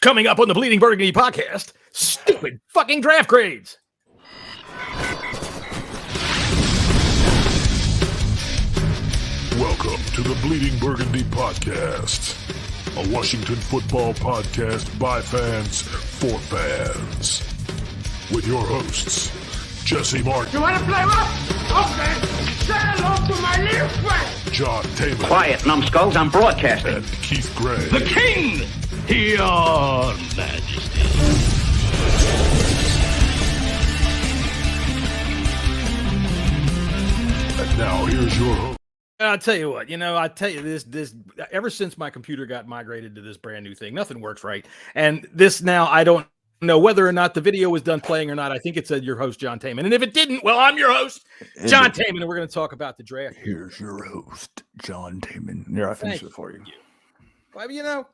Coming up on the Bleeding Burgundy podcast, stupid fucking draft grades. Welcome to the Bleeding Burgundy podcast, a Washington football podcast by fans for fans. With your hosts, Jesse Martin. You want to play what? Okay. Say hello to my little friend. John Taylor. Quiet, numbskulls, I'm broadcasting. And Keith Gray. The King, your majesty. And now here's your host. I'll tell you what, this ever since my computer got migrated to this brand new thing, nothing works right. And this now, I don't know whether or not the video was done playing or not. I think it said your host, John Taman. And if it didn't, well, I'm your host, John Taman, and we're going to talk about the draft. Here's your host, John Taman. There, I finished it for you. Well,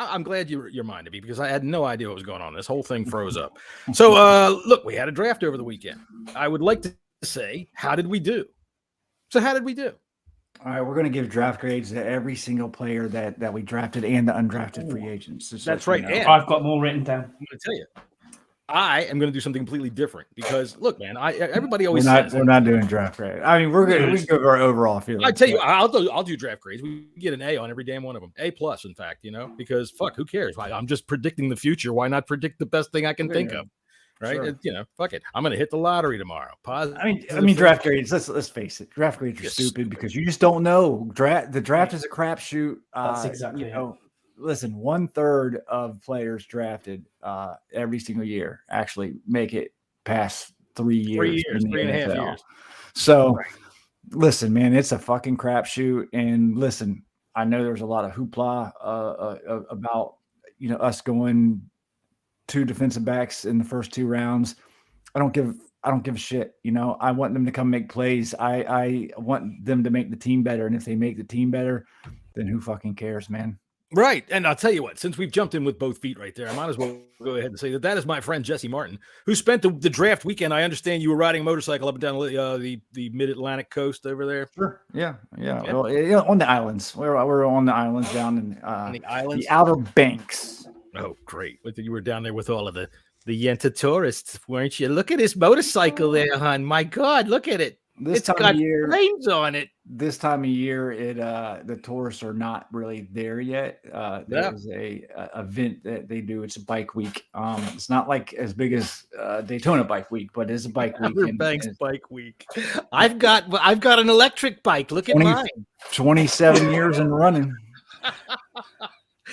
I'm glad you reminded me because I had no idea what was going on. This whole thing froze up. So, look, we had a draft over the weekend. I would like to say, how did we do? So how did we do? All right, we're going to give draft grades to every single player that we drafted and the undrafted free agents. That's right. And I've got more written down. I'm going to tell you, I am going to do something completely different because, look, man, everybody we're always not, says we're not doing draft grades. I mean, we can give our overall feeling. I tell you, I'll do draft grades. We get an A on every damn one of them. A plus, in fact, because fuck, who cares? I'm just predicting the future. Why not predict the best thing I can think of? Right? Sure. Fuck it. I'm going to hit the lottery tomorrow. I mean, draft grades. Let's face it. Draft grades are stupid because you just don't know. The draft is a crapshoot. That's exactly. Listen, 1/3 of players drafted every single year actually make it past 3 years. 3.5 years. So, listen, man, it's a fucking crapshoot. And listen, I know there's a lot of hoopla about us going 2 defensive backs in the first 2 rounds. I don't give a shit. I want them to come make plays. I want them to make the team better. And if they make the team better, then who fucking cares, man? Right. And I'll tell you what, since we've jumped in with both feet right there, I might as well go ahead and say that is my friend Jesse Martin, who spent the draft weekend. I understand you were riding a motorcycle up and down the mid-Atlantic coast over there. Sure. Yeah. Well, on the islands. We're on the islands down in the Outer Banks. Oh, great. You were down there with all of the Yenta tourists, weren't you? Look at this motorcycle there, hon. My God, look at it. It's got flames on it. This time of year, the tourists are not really there yet. There's a event that they do. It's a bike week. It's not like as big as Daytona Bike Week, but it's a bike week. Outer Banks Bike Week. I've got an electric bike. Look at mine. 27 years and running.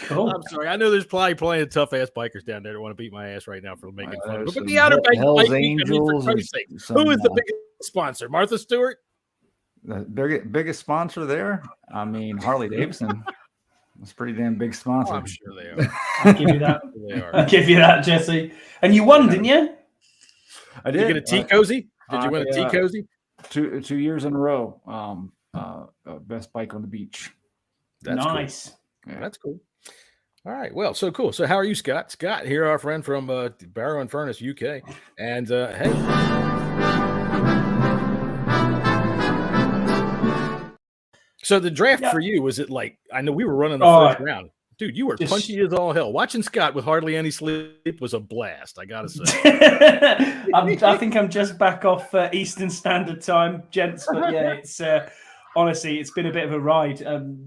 Cool. I'm sorry. I know there's probably plenty of tough ass bikers down there that want to beat my ass right now for making fun of it. But the Outer Banks Bike Week, for Christ's sake, who is the biggest sponsor? Martha Stewart? The biggest sponsor there? I mean, Harley Davidson. That's a pretty damn big sponsor. Oh, I'm sure they are. I'll give you that. They are. I'll give you that, Jesse. And you won, didn't you? I did. Did you get a tea cozy? Did you win a tea cozy? 2 years in a row. Best bike on the beach. That's nice. Cool. Yeah. That's cool. All right. Well, so cool. So how are you, Scott? Scott, here, our friend from Barrow and Furnace, UK. And hey. So the draft for you, was it like, I know we were running the first round. Dude, you were punchy as all hell. Watching Scott with hardly any sleep was a blast, I got to say. I think I'm just back off Eastern Standard Time, gents. But yeah, it's... honestly, it's been a bit of a ride.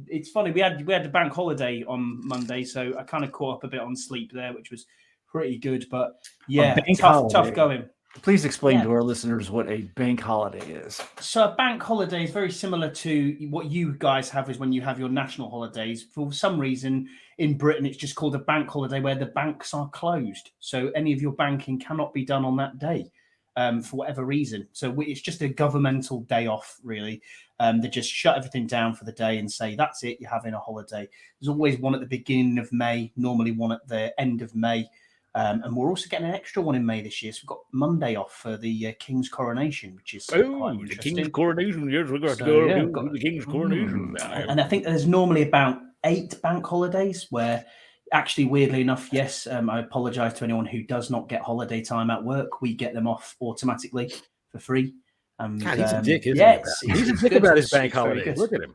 It's funny. We had a bank holiday on Monday, so I kind of caught up a bit on sleep there, which was pretty good. But yeah, tough going. Please explain to our listeners what a bank holiday is. So a bank holiday is very similar to what you guys have is when you have your national holidays. For some reason, in Britain, it's just called a bank holiday where the banks are closed. So any of your banking cannot be done on that day. For whatever reason. So it's just a governmental day off, really. They just shut everything down for the day and say, that's it, you're having a holiday. There's always one at the beginning of May, normally one at the end of May. And we're also getting an extra one in May this year. So we've got Monday off for the King's coronation, which is quite interesting. The King's coronation. Yes, we've got to go the King's coronation. And I think there's normally about 8 bank holidays where actually, weirdly enough, yes, I apologize to anyone who does not get holiday time at work. We get them off automatically for free. God, he's a dick, isn't he? He's a dick about his bank holidays. Look at him.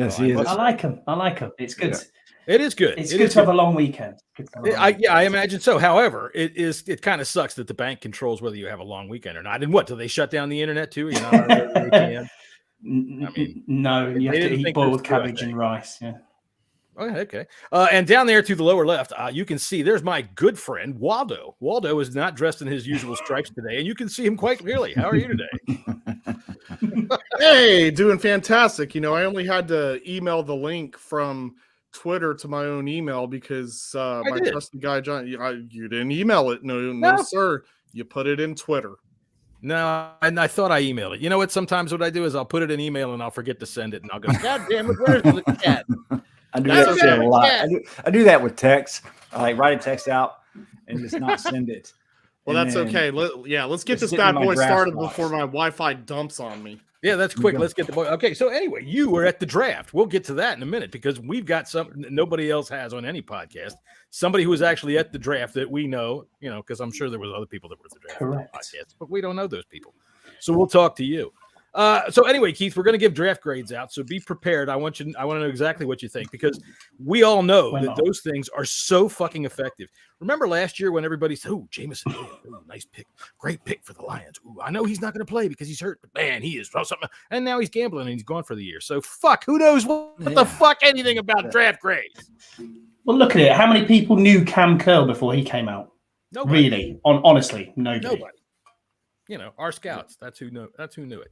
Yes, So he is. I like them. It's good. Yeah. It is good. It's It good is to have a long weekend. Good to have a long I weekend. imagine so. However, it kind of sucks that the bank controls whether you have a long weekend or not. And what, do they shut down the internet too? You're not allowed to go to the ATM? I mean, No, you have they to didn't eat think boiled this through, I cabbage think. and rice. Yeah. Oh, okay. And down there to the lower left, you can see there's my good friend Waldo. Waldo is not dressed in his usual stripes today, and you can see him quite clearly. How are you today? Hey, doing fantastic. I only had to email the link from Twitter to my own email because my did. trusted guy John, you didn't email it. No, sir. You put it in Twitter. No, and I thought I emailed it. You know what? Sometimes what I do is I'll put it in email and I'll forget to send it, and I'll go, God damn it, where's the cat? I do that shit a lot. I do that with text. I like write a text out and just not send it. Well, And that's then okay. Let's get just this sit in bad my boy draft started box. before my Wi-Fi dumps on me. Yeah, that's quick. Let's get the boy. Okay, so anyway, you were at the draft. We'll get to that in a minute because we've got something that nobody else has on any podcast. Somebody who was actually at the draft that we know, because I'm sure there was other people that were at the draft Correct. podcast, but we don't know those people. So we'll talk to you. So anyway, Keith, we're going to give draft grades out. So be prepared. I want to know exactly what you think because we all know that those things are so fucking effective. Remember last year when everybody said, "Oh, Jameson, nice pick, great pick for the Lions. Ooh, I know he's not going to play because he's hurt, but man, he is something." And now he's gambling and he's gone for the year. So fuck, who knows what the fuck anything about draft grades? Well, look at it. How many people knew Cam Curl before he came out? Nobody. Really? Honestly, nobody. Our scouts. That's who knew it.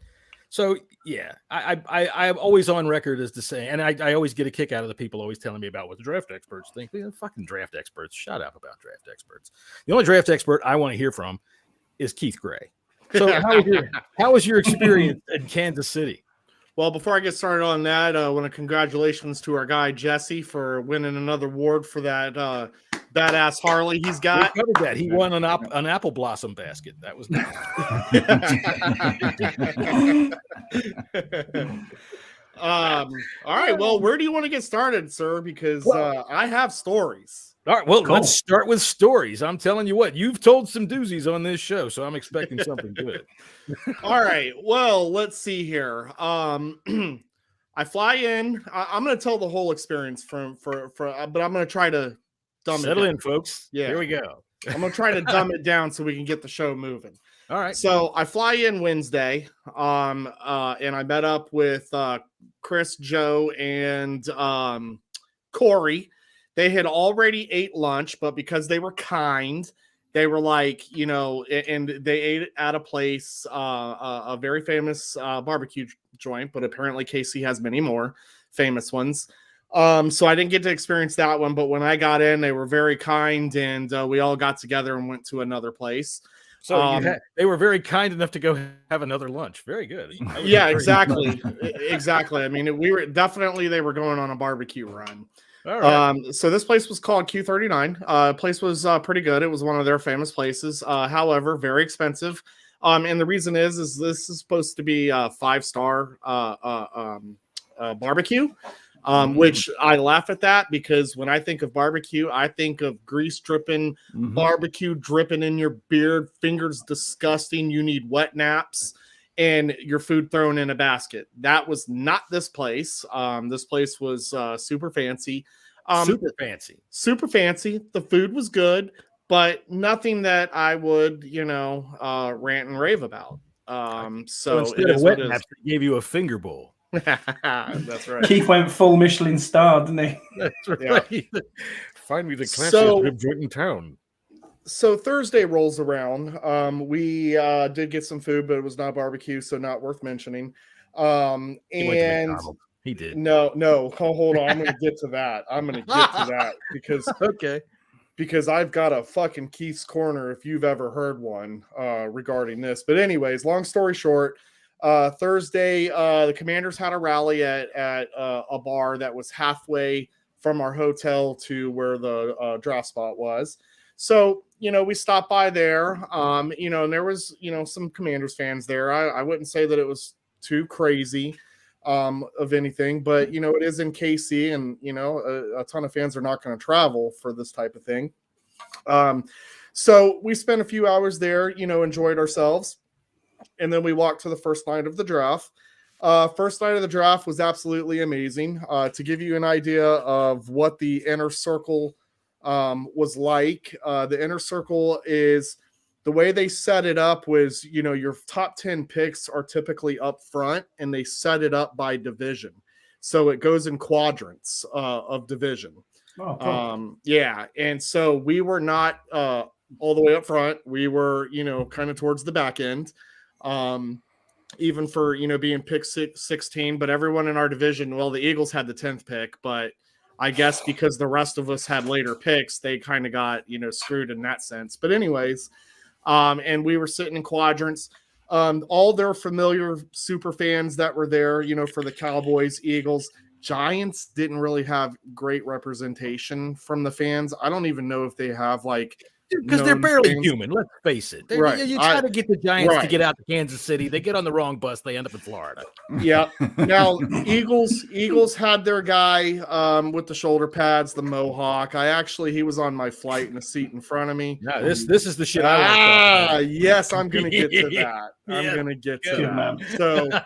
So yeah, I'm always on record as to say, and I always get a kick out of the people always telling me about what the draft experts think. Fucking draft experts, shut up about draft experts. The only draft expert I want to hear from is Keith Gray. So how was your experience in Kansas City? Well, before I get started on that, I want to congratulations to our guy Jesse for winning another award for that badass Harley he's got. We covered that. He won an apple blossom basket. That was nice. All right. Well, where do you want to get started, sir? Because I have stories. All right. Well, let's start with stories. I'm telling you what, you've told some doozies on this show, so I'm expecting something good. All right. Well, let's see here. I fly in. I'm going to tell the whole experience but I'm going to try to dumb Settle it down. in, folks. Yeah. Here we go. I'm going to try to dumb it down so we can get the show moving. All right. So I fly in Wednesday, and I met up with Chris, Joe, and Corey. They had already ate lunch, but because they were kind, they were like, and they ate at a place, a very famous barbecue joint, but apparently KC has many more famous ones. So I didn't get to experience that one, but when I got in, they were very kind, and we all got together and went to another place. So they were very kind enough to go have another lunch. Very good. Yeah, exactly. Exactly. I mean, they were going on a barbecue run. All right. So this place was called Q39. Place was pretty good. It was one of their famous places. However, very expensive. And the reason is this is supposed to be a 5-star barbecue. Which I laugh at that because when I think of barbecue, I think of grease dripping, barbecue dripping in your beard, fingers disgusting. You need wet naps and your food thrown in a basket. That was not this place. This place was super fancy. Super fancy. The food was good, but nothing that I would, rant and rave about. So instead of wet naps, they gave you a finger bowl. That's right. Keith went full Michelin star, didn't he? That's right. Yeah. Find me the classiest rib joint in town. So Thursday rolls around. We did get some food, but it was not barbecue, so not worth mentioning. And he did. No. Oh, hold on. I'm going to get to that. Because I've got a fucking Keith's Corner if you've ever heard one regarding this. But anyways, long story short, Thursday, the Commanders had a rally at a bar that was halfway from our hotel to where the draft spot was. So, we stopped by there, and there was, some Commanders fans there. I wouldn't say that it was too crazy of anything, but, it is in KC and, a ton of fans are not going to travel for this type of thing. So we spent a few hours there, enjoyed ourselves. And then we walked to the first night of the draft. First night of the draft was absolutely amazing. To give you an idea of what the inner circle was like, the inner circle is the way they set it up was, your top 10 picks are typically up front and they set it up by division. So it goes in quadrants of division. Oh, cool. Yeah. And so we were not all the way up front. We were, kind of towards the back end. Even for, being pick 16, but everyone in our division, well, the Eagles had the 10th pick, but I guess because the rest of us had later picks, they kind of got, screwed in that sense. But anyways, and we were sitting in quadrants. All their familiar super fans that were there, for the Cowboys, Eagles, Giants didn't really have great representation from the fans. I don't even know if they have because they're barely fans. Human. Let's face it. Right. You try to get the Giants to Right. get out to Kansas City. They get on the wrong bus. They end up in Florida. Yeah. Now Eagles had their guy with the shoulder pads, the mohawk. He was on my flight in a seat in front of me. No, this is the shit I want to talk about. Yes, I'm gonna get to that. Yeah. I'm gonna get to Good, that.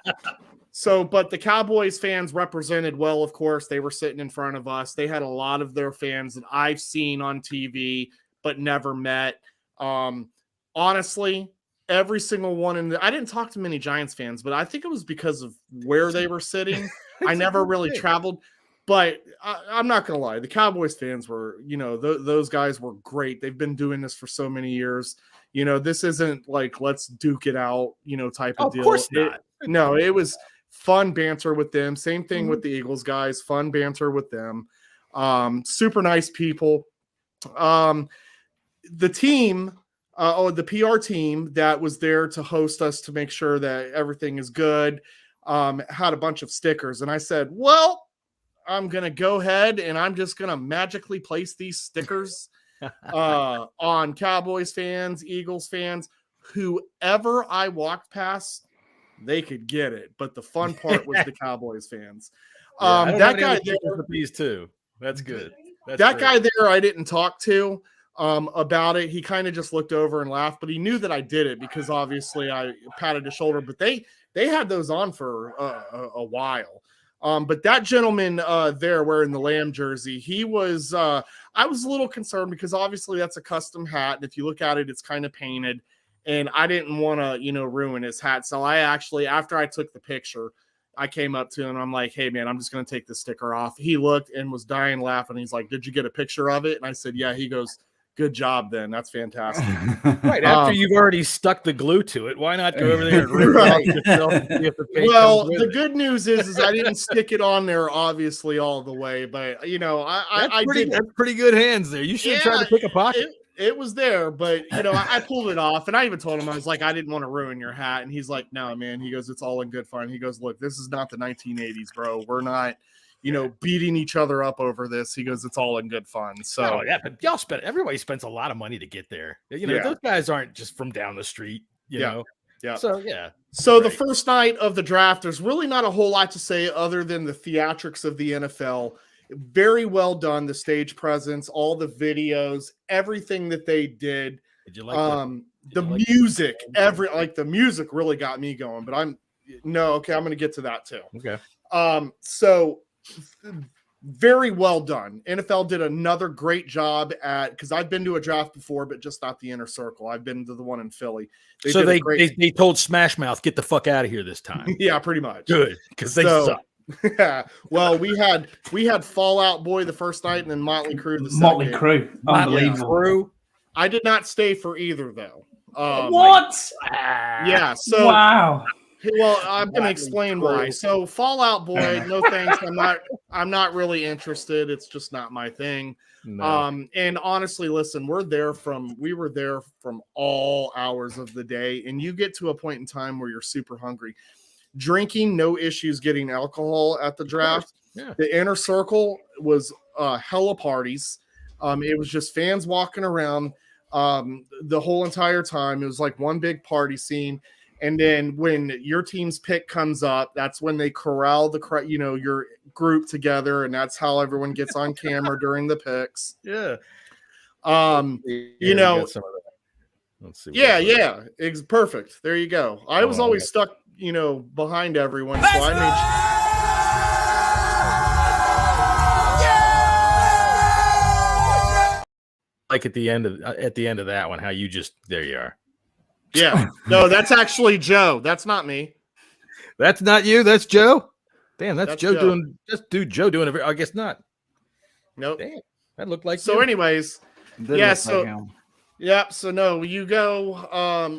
So, but the Cowboys fans represented well, of course. They were sitting in front of us. They had a lot of their fans that I've seen on TV, but never met. Honestly, every single one I didn't talk to many Giants fans, but I think it was because of where they were sitting. I never really traveled, but I'm not going to lie. The Cowboys fans were, those guys were great. They've been doing this for so many years. This isn't like, let's duke it out, type of deal. Of course not. No, it was fun banter with them. Same thing with the Eagles guys, fun banter with them. Super nice people. The team, the PR team that was there to host us to make sure that everything is good, had a bunch of stickers. And I said, well, I'm going to go ahead and I'm just going to magically place these stickers on Cowboys fans, Eagles fans, whoever I walked past, they could get it. But the fun part was the Cowboys fans. That guy there, these two. That's good. That guy there, I didn't talk to about it. He kind of just looked over and laughed, but he knew that I did it because obviously I patted his shoulder. But they had those on for a while. But that gentleman there wearing the Lamb jersey, he was. I was a little concerned because obviously that's a custom hat, and if you look at it, it's kind of painted. And I didn't want to, ruin his hat. So I actually, after I took the picture, I came up to him and I'm like, hey, man, I'm just going to take the sticker off. He looked and was dying laughing. He's like, did you get a picture of it? And I said, yeah. He goes, good job then. That's fantastic. Right. After you've already stuck the glue to it, why not go over there and rip it off yourself and see if the paint well, comes with the it? good news is I didn't stick it on there, obviously, all the way. But, I did. That's pretty good hands there. You should have tried to pick a pocket. It was there, but I pulled it off, and I even told him, I was like, I didn't want to ruin your hat, and he's like, no, man. He goes, it's all in good fun. He goes, look, this is not the 1980s, bro. We're not, beating each other up over this. He goes, it's all in good fun. So but everybody spends a lot of money to get there. Those guys aren't just from down the street. You know. Yeah. So the first night of the draft, there's really not a whole lot to say other than the theatrics of the NFL. Very well done. The stage presence, all the videos, everything that they did. Did you like the music? The music really got me going. But I'm going to get to that too. Okay. So very well done. NFL did another great job because I've been to a draft before, but just not the inner circle. I've been to the one in Philly. They told Smash Mouth, get the fuck out of here this time. Yeah, pretty much. Good, because they suck. Yeah. Well, we had Fallout Boy the first night and then Motley Crue the second. Motley Crue. Unbelievable. I did not stay for either though. What? Yeah. So wow. Well, I'm going to explain why. So Fallout Boy, no thanks. I'm not really interested. It's just not my thing. No. And honestly, listen, we were there from all hours of the day, and you get to a point in time where you're super hungry. Drinking, no issues getting alcohol at the draft. Yeah. The inner circle was hella parties. It was just fans walking around the whole entire time. It was like one big party scene. And then when your team's pick comes up, that's when they corral your group together, and that's how everyone gets on camera during the picks. Yeah. Let's see. Yeah. It's perfect. There you go. I was always stuck behind everyone. So I made like at the end of that one, how you just there you are. Yeah. No, that's actually Joe. That's not me. That's not you. That's Joe. Damn, that's Joe, Joe. doing. Just dude, Joe doing it. I guess not. Nope. Damn, that looked like. So, you. anyways, Did yeah. look So, like him. yeah. So no, you go.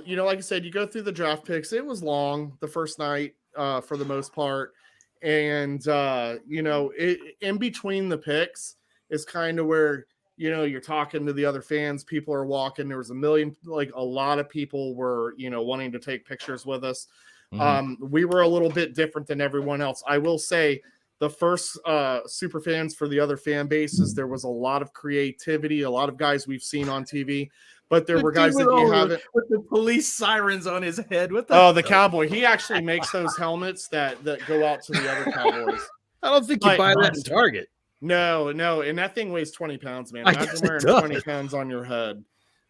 Like I said, you go through the draft picks. It was long the first night, for the most part, and in between the picks is kind of where you're talking to the other fans. People are walking. There was a lot of people were wanting to take pictures with us. We were a little bit different than everyone else. I will say the first super fans for the other fan bases, there was a lot of creativity, a lot of guys we've seen on TV, but there were guys that you haven't. With the police sirens on his head. What the? The cowboy. He actually makes those helmets that go out to the other cowboys. I don't think you buy that in Target. No, and that thing weighs 20 pounds, man. I Imagine guess wearing it does. 20 pounds on your head.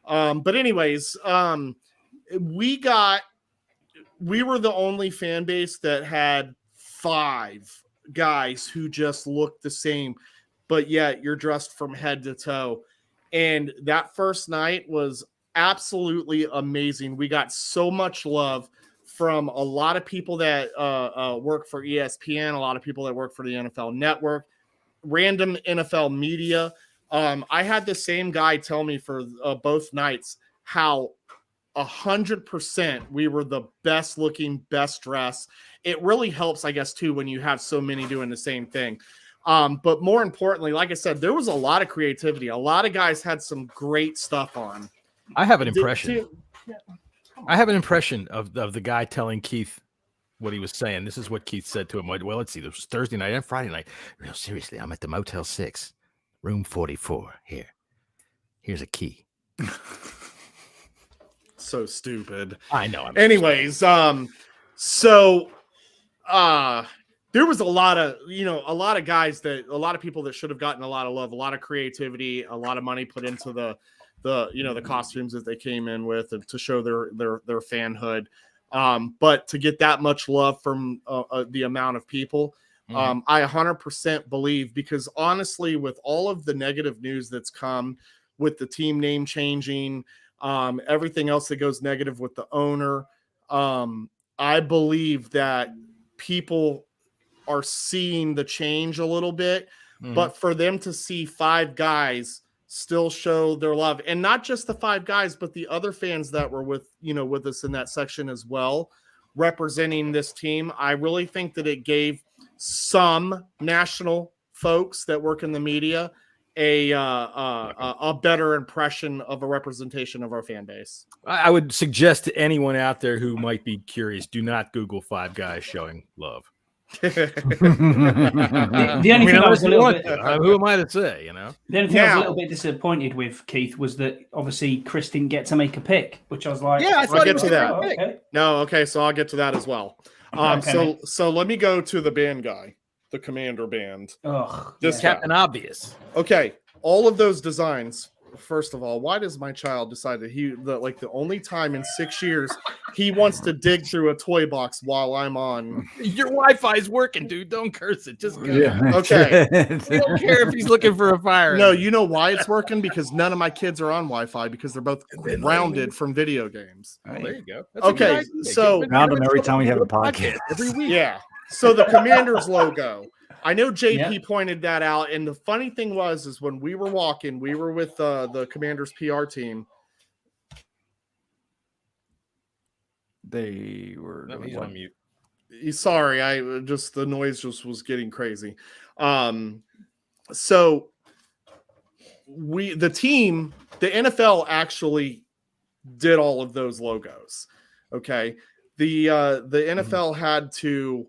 But anyways, we were the only fan base that had 5 guys who just looked the same, but yet you're dressed from head to toe. And that first night was absolutely amazing. We got so much love from a lot of people that work for ESPN, a lot of people that work for the NFL Network, random NFL media. I had the same guy tell me for both nights how 100% we were the best looking, best dressed. It really helps, I guess, too, when you have so many doing the same thing. But more importantly, like I said, there was a lot of creativity. A lot of guys had some great stuff on. I have an impression. I have an impression of the guy telling Keith what he was saying. This is what Keith said to him. Well, let's see. This was Thursday night and Friday night. Real seriously, I'm at the Motel 6, room 44. Here's a key. So stupid. I know. Anyways, there was a lot of guys a lot of people that should have gotten a lot of love, a lot of creativity, a lot of money put into the costumes that they came in with and to show their fanhood. But to get that much love from the amount of people, I 100% believe, because honestly, with all of the negative news that's come with the team name changing, everything else that goes negative with the owner, I believe that people are seeing the change a little bit, but for them to see 5 guys still show their love, and not just the 5 guys, but the other fans that were with us in that section as well, representing this team, I really think that it gave some national folks that work in the media a better impression of a representation of our fan base. I would suggest to anyone out there who might be curious, do not Google 5 guys showing love. The only thing I was a little bit, who am I to say? The only thing I was a little bit disappointed with, Keith, was that obviously Chris didn't get to make a pick, which I was like, yeah, I'll get to that. Okay. No, okay, so I'll get to that as well. So let me go to the band guy, the Commander band. This Captain Obvious. Okay, all of those designs. First of all, why does my child decide that the only time in 6 years he wants to dig through a toy box while I'm on? Your Wi-Fi is working, dude. Don't curse it. Just go. Yeah. Okay. We don't care if he's looking for a fire. No, you know why it's working? Because none of my kids are on Wi-Fi because they're both grounded from video games. Oh, there you go. That's okay, so ground them every time we have a podcast. Every week. Yeah. So the Commanders logo. I know JP pointed that out, and the funny thing is when we were walking, we were with the Commanders PR team. They were He's on mute. Sorry, the noise just was getting crazy. So the NFL actually did all of those logos. Okay, the NFL had to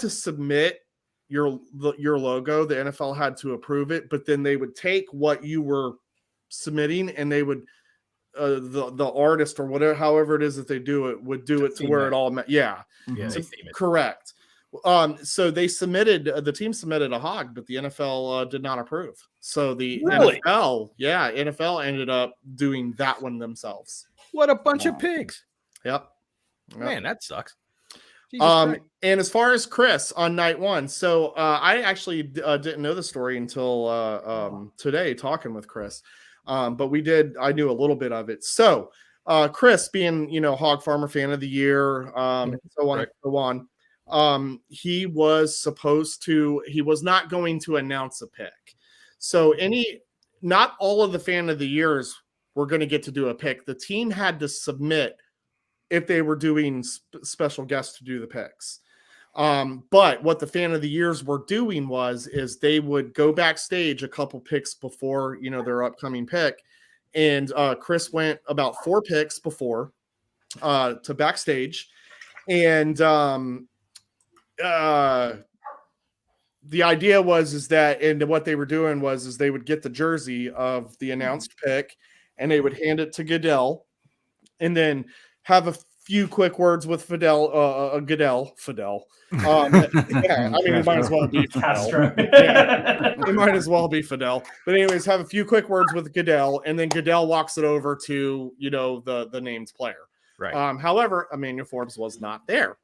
submit your logo. The NFL had to approve it, but then they would take what you were submitting and they would the artist or whatever, however it is that they do it, would do it to where it all correct. So the team submitted a hog, but the NFL did not approve. So the NFL ended up doing that one themselves. What a bunch of pigs. Yep. Man, that sucks. And as far as Chris on night one, so I actually didn't know the story until today talking with Chris. But I knew a little bit of it. So Chris being, Hog Farmer Fan of the Year, and so on and so on. He was not going to announce a pick. So not all of the Fan of the Years were going to get to do a pick. The team had to submit if they were doing special guests to do the picks. But what the Fan of the Years were doing is they would go backstage a couple picks before, their upcoming pick. And Chris went about 4 picks before to backstage. And the idea and what they were doing was they would get the jersey of the announced pick and they would hand it to Goodell and then have a few quick words with Fidel. Yeah, I mean, it might as well be Fidel. Yeah, it might as well be Fidel. But anyways, have a few quick words with Goodell, and then Goodell walks it over to the named player. Right. However, Emmanuel Forbes was not there,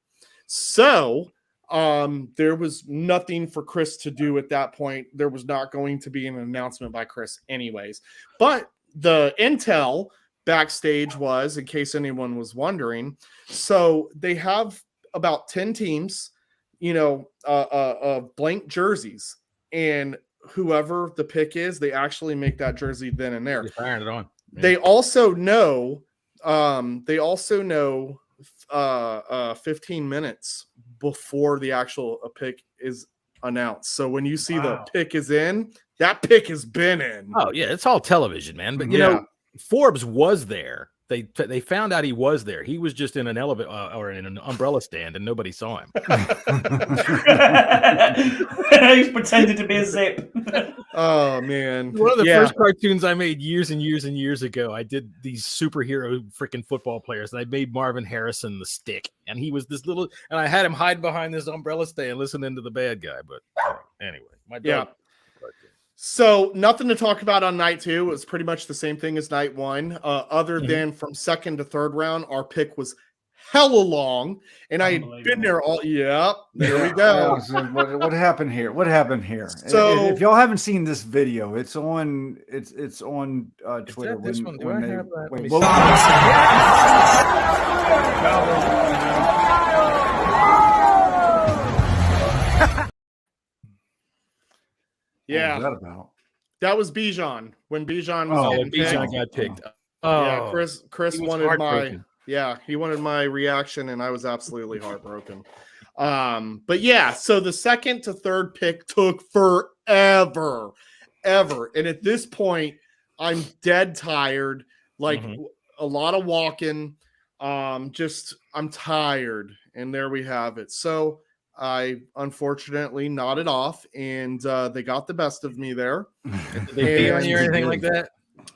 so there was nothing for Chris to do at that point. There was not going to be an announcement by Chris, anyways. But the intel backstage was, in case anyone was wondering, so they have about 10 teams, blank jerseys, and whoever the pick is, they actually make that jersey then and there. Just iron it on. Yeah. They also know 15 minutes before the actual pick is announced. So when you see the pick is in, that pick has been in. Oh yeah, it's all television, man. But you know, Forbes was there. They found out he was there. He was just in an elevator or in an umbrella stand, and nobody saw him. He's pretending to be a zip. Oh man! One of the first cartoons I made years and years and years ago. I did these superhero freaking football players, and I made Marvin Harrison the Stick, and he was this little, and I had him hide behind this umbrella stand, listening to the bad guy. But anyway, my dog. So nothing to talk about on night 2. It was pretty much the same thing as night 1. Other than from second to third round, our pick was hella long, and I had been there all. Yep, there we go. What happened here? What happened here? So if y'all haven't seen this video, it's on Twitter. This one? Do I have that? Let me Yeah, what was that about? That was Bijan when Bijan was Bijan got picked. Yeah, Chris wanted he wanted my reaction, and I was absolutely heartbroken. But yeah, so the second to third pick took forever, and at this point, I'm dead tired. Like a lot of walking. I'm tired, and there we have it. So I unfortunately nodded off, and they got the best of me there. Did they pee on you or anything like that?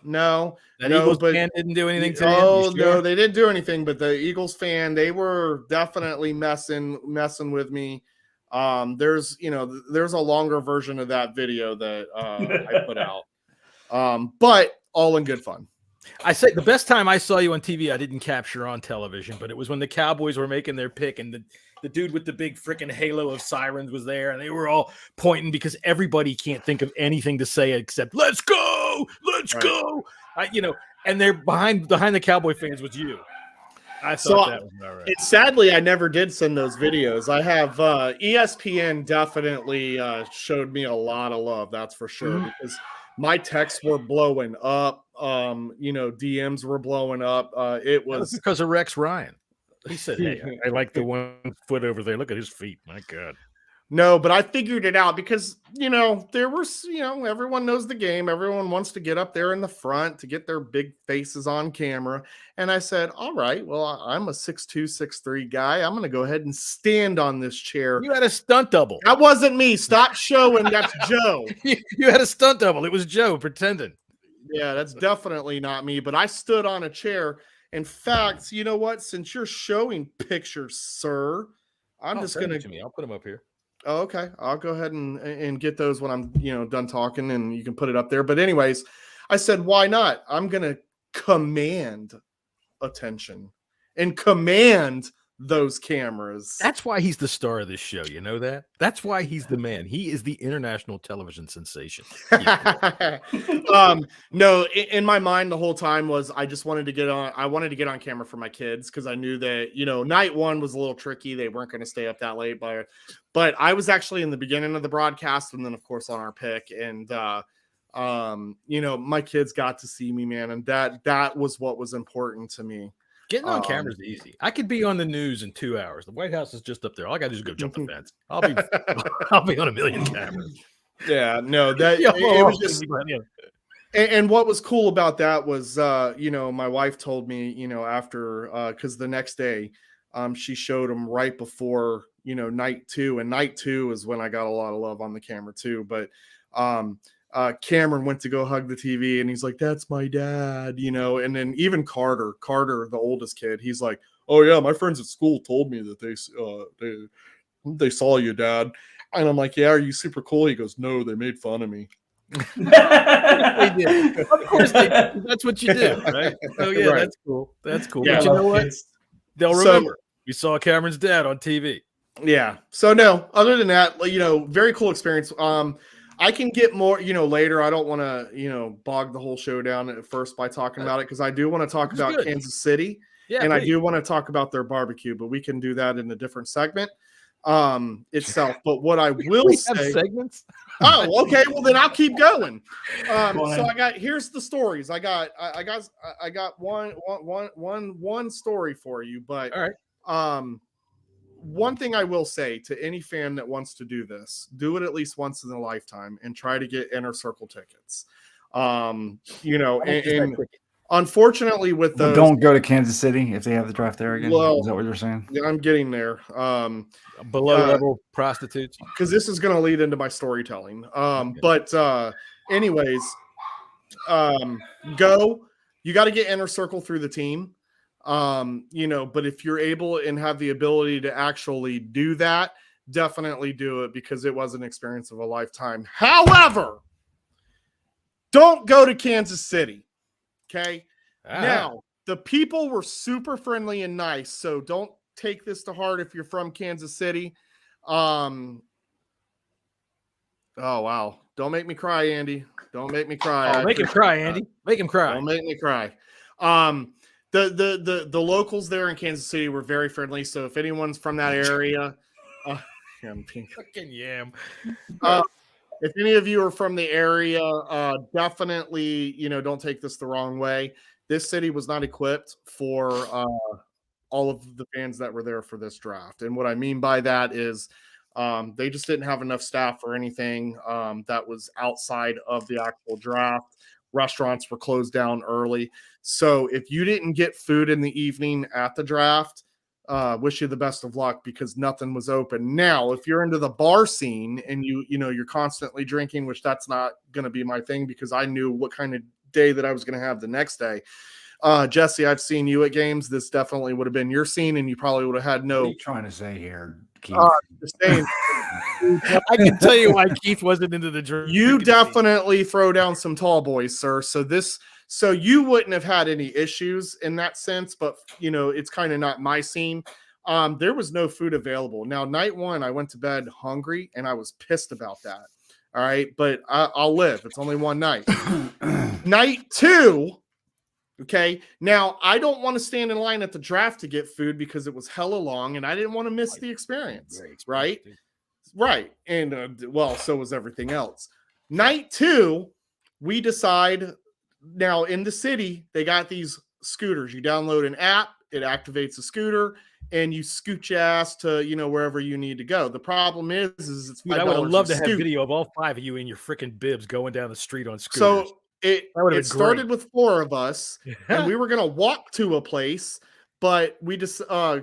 No, Eagles fan didn't do anything to you? Oh, no, they didn't do anything. But the Eagles fan, they were definitely messing with me. There's a longer version of that video that I put out. But all in good fun. I say the best time I saw you on TV, I didn't capture on television, but it was when the Cowboys were making their pick, and the dude with the big freaking halo of sirens was there, and they were all pointing because everybody can't think of anything to say except "Let's go, let's go." And they're behind the Cowboy fans was you. I thought that was all right. Sadly, I never did send those videos. I have ESPN definitely showed me a lot of love. That's for sure, because my texts were blowing up. DMs were blowing up. It was because of Rex Ryan. He said, "Hey, I like the 1 foot over there. Look at his feet. My God." No, but I figured it out because, there was, everyone knows the game. Everyone wants to get up there in the front to get their big faces on camera. And I said, all right, well, I'm a 6'2", 6'3" guy. I'm going to go ahead and stand on this chair. You had a stunt double. That wasn't me. Stop showing. That's Joe. You had a stunt double. It was Joe pretending. Yeah, that's definitely not me. But I stood on a chair. In fact, you know what? Since you're showing pictures, sir, I'm just going to. I'll put them up here. Oh, okay. I'll go ahead and get those when I'm, done talking, and you can put it up there. But anyways, I said, why not? I'm going to command attention and command those cameras. That's why he's the star of this show. You know that? That's why he's the man. He is the international television sensation. No, in my mind the whole time was I just wanted to get on. I wanted to get on camera for my kids because I knew that night one was a little tricky. They weren't going to stay up that late, but I was actually in the beginning of the broadcast and then of course on our pick, and my kids got to see me, man, and that was what was important to me. Getting on camera is easy. I could be on the news in 2 hours. The White House is just up there. All I got to do is go jump the fence. I'll be on a million cameras. Yeah, no, that it was just. And what was cool about that was, my wife told me, after, because the next day, she showed them right before, night two, and night two is when I got a lot of love on the camera too. But Cameron went to go hug the TV and he's like, "That's my dad," and then even Carter, the oldest kid, he's like, "Oh yeah, my friends at school told me that they saw you, Dad." And I'm like, "Yeah, are you super cool?" He goes, "No, they made fun of me." They did. Of course they did. That's what you do, right? Oh yeah, Right. That's cool. That's cool. Yeah, but you know what? They'll remember. We saw Cameron's dad on TV. Yeah. So no, other than that, very cool experience. I can get more, later. I don't want to, bog the whole show down at first by talking about it because I do want to talk about Kansas City, and I do want to talk about their barbecue, but we can do that in a different segment itself. But what I will say, segments. Oh, okay. Well, then I'll keep going. So here's the stories. I got one story for you, but all right. One thing I will say to any fan that wants to do this, do it at least once in a lifetime and try to get inner circle tickets. And unfortunately with those, don't go to Kansas City if they have the draft there again. Is that what you're saying? Yeah, I'm getting there. Below level prostitutes. Because this is going to lead into my storytelling. Anyways, you got to get inner circle through the team. But if you're able and have the ability to actually do that, definitely do it because it was an experience of a lifetime. However, don't go to Kansas City. Okay. Now, the people were super friendly and nice, so don't take this to heart if you're from Kansas City. Oh wow. Don't make me cry, Andy. Don't make me cry. Make him cry, Andy. Make him cry. Don't make me cry. The locals there in Kansas City were very friendly. So if anyone's from that area, fucking yam. If any of you are from the area, definitely, don't take this the wrong way. This city was not equipped for all of the fans that were there for this draft. And what I mean by that is they just didn't have enough staff or anything that was outside of the actual draft. Restaurants were closed down early. So if you didn't get food in the evening at the draft, wish you the best of luck because nothing was open. Now, if you're into the bar scene and you're constantly drinking, which that's not going to be my thing because I knew what kind of day that I was going to have the next day. Jesse, I've seen you at games. This definitely would have been your scene and you probably would have had no. What are you trying to say here, Keith? I can tell you why Keith wasn't into the drink. You definitely throw down some tall boys, sir. So you wouldn't have had any issues in that sense, but it's kind of not my scene. There was no food available. Now, night one, I went to bed hungry and I was pissed about that. All right, but I'll live. It's only one night. Night two. Okay. Now I don't want to stand in line at the draft to get food because it was hella long and I didn't want to miss the experience. Right. Right. And so was everything else. Night two, we decide now in the city, they got these scooters. You download an app, it activates a scooter and you scoot your ass to, wherever you need to go. The problem is it's $5. I would love to have video of all five of you in your freaking bibs going down the street on scooters. So it started with 4 of us and we were going to walk to a place, but we just,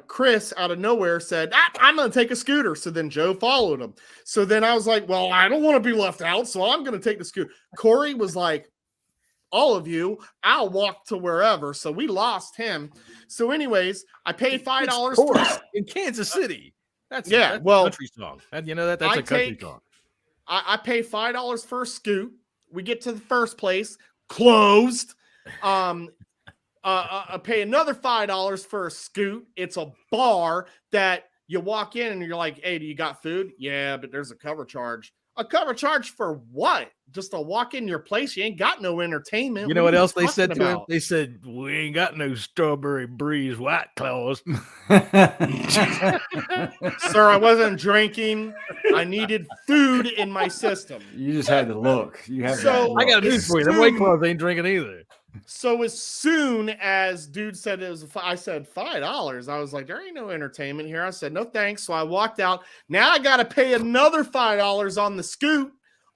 Chris out of nowhere said, I'm going to take a scooter. So then Joe followed him. So then I was like, well, I don't want to be left out. So I'm going to take the scooter. Corey was like, all of you, I'll walk to wherever. So we lost him. So anyways, I paid $5 for in Kansas City. That's a country song. And that's a country song. I pay $5 for a scoot. We get to the first place, closed. pay another $5 for a scoot. It's a bar that you walk in and you're like, hey, do you got food? Yeah, but there's a cover charge. A cover charge for what? Just to walk in your place? You ain't got no entertainment. You know what else they said to him? They said, we ain't got no strawberry breeze White Claws. Sir, I wasn't drinking. I needed food in my system. You just had to look. You have So I got news for you. Them White Claws ain't drinking either. So as soon as dude said it was, I said $5. I was like, there ain't no entertainment here. I said, no thanks. So I walked out. Now I got to pay another $5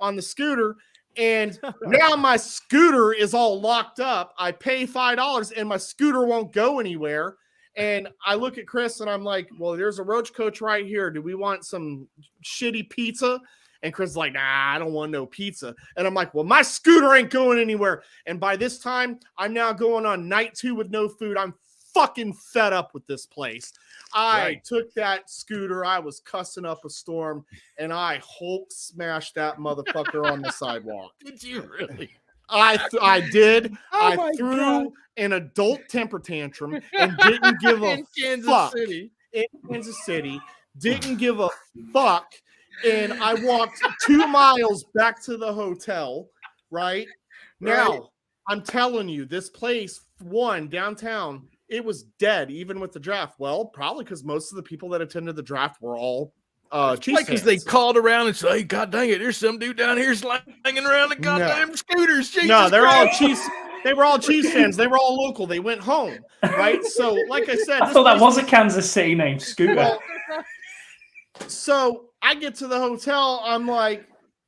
on the scooter. And now my scooter is all locked up. I pay $5 and my scooter won't go anywhere. And I look at Chris and I'm like, well, there's a Roach Coach right here. Do we want some shitty pizza? And Chris is like, nah, I don't want no pizza. And I'm like, well, my scooter ain't going anywhere. And by this time, I'm now going on night 2 with no food. I'm fucking fed up with this place. I took that scooter. I was cussing up a storm, and I Hulk smashed that motherfucker on the sidewalk. Did you really? I did. Oh I threw an adult temper tantrum and didn't give a fuck. In Kansas City. Didn't give a fuck. And I walked 2 miles back to the hotel, right? Now, I'm telling you, this place, downtown, it was dead, even with the draft. Well, probably because most of the people that attended the draft were all Chiefs because they called around and said, hey, God dang it, there's some dude down here slanging around the goddamn scooters. No, they're all Chiefs. They were all Chiefs fans. They were all local. They went home, right? So, like I said, I thought that was a Kansas City name, Scooter. Well, so I get to the hotel. I'm like,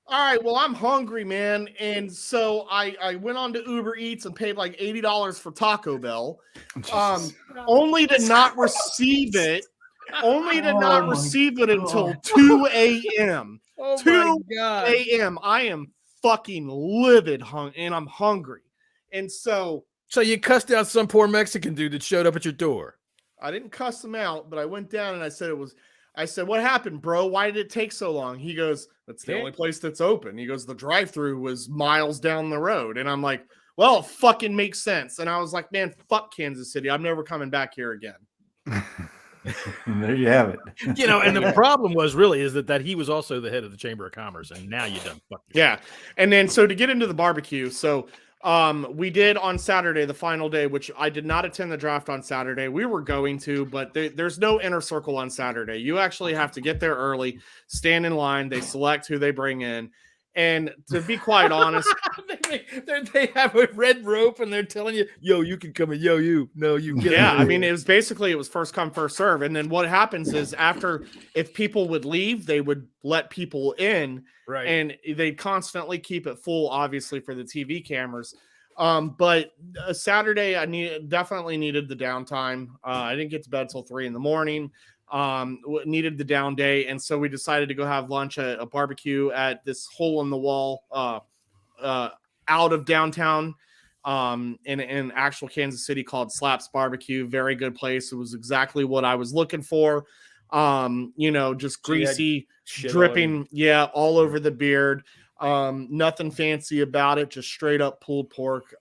all right, well, I'm hungry, man. And so I went on to Uber Eats and paid like $80 for Taco Bell, only to not receive it. Until 2 a.m. Oh 2 a.m. I am fucking livid, and I'm hungry. And so you cussed out some poor Mexican dude that showed up at your door. I didn't cuss him out, but I went down and I said, what happened, bro? Why did it take so long? He goes, that's the only place that's open. He goes, the drive-through was miles down the road. And I'm like, well, it fucking makes sense. And I was like, man, fuck Kansas City. I'm never coming back here again. There you have it. And the problem is that he was also the head of the Chamber of Commerce, and now you done fucked yourself. Yeah. And then so to get into the barbecue, so we did on Saturday, the final day, which I did not attend the draft on Saturday. We were going to, but there's no inner circle on Saturday. You actually have to get there early, stand in line. They select who they bring in. And to be quite honest, they have a red rope and they're telling you, yo, you can come in, yo, you. No, you get Yeah, I mean, it was first come, first serve. And then what happens is if people would leave, they would let people in. Right. And they constantly keep it full, obviously, for the TV cameras. But Saturday, I definitely needed the downtime. I didn't get to bed till 3 a.m. Needed the down day, and so we decided to go have lunch at a barbecue at this hole in the wall out of downtown in actual Kansas City called Slaps Barbecue. Very good place. It was exactly what I was looking for. Just greasy, dripping, all over the beard. Nothing fancy about it, just straight up pulled pork.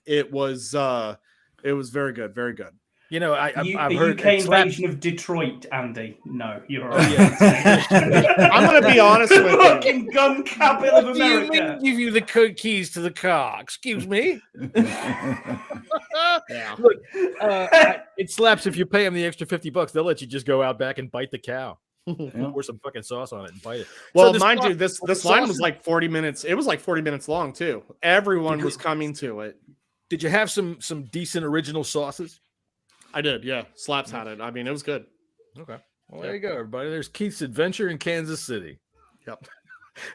It was very good, very good. I've heard UK invasion of Detroit, Andy. No, you're all right. I'm going to be honest with you. Fucking gun capital of America. Do you mean give you the keys to the car? Excuse me. Look, it slaps if you pay them the extra $50. They'll let you just go out back and bite the cow. Pour some fucking sauce on it and bite it. Well, mind you, this line was like 40 minutes. It was like 40 minutes long too. Everyone was coming to it. Did you have some decent original sauces? I did, yeah. Slaps had it. I mean, it was good. Okay. Well, there you go, everybody. There's Keith's adventure in Kansas City. Yep.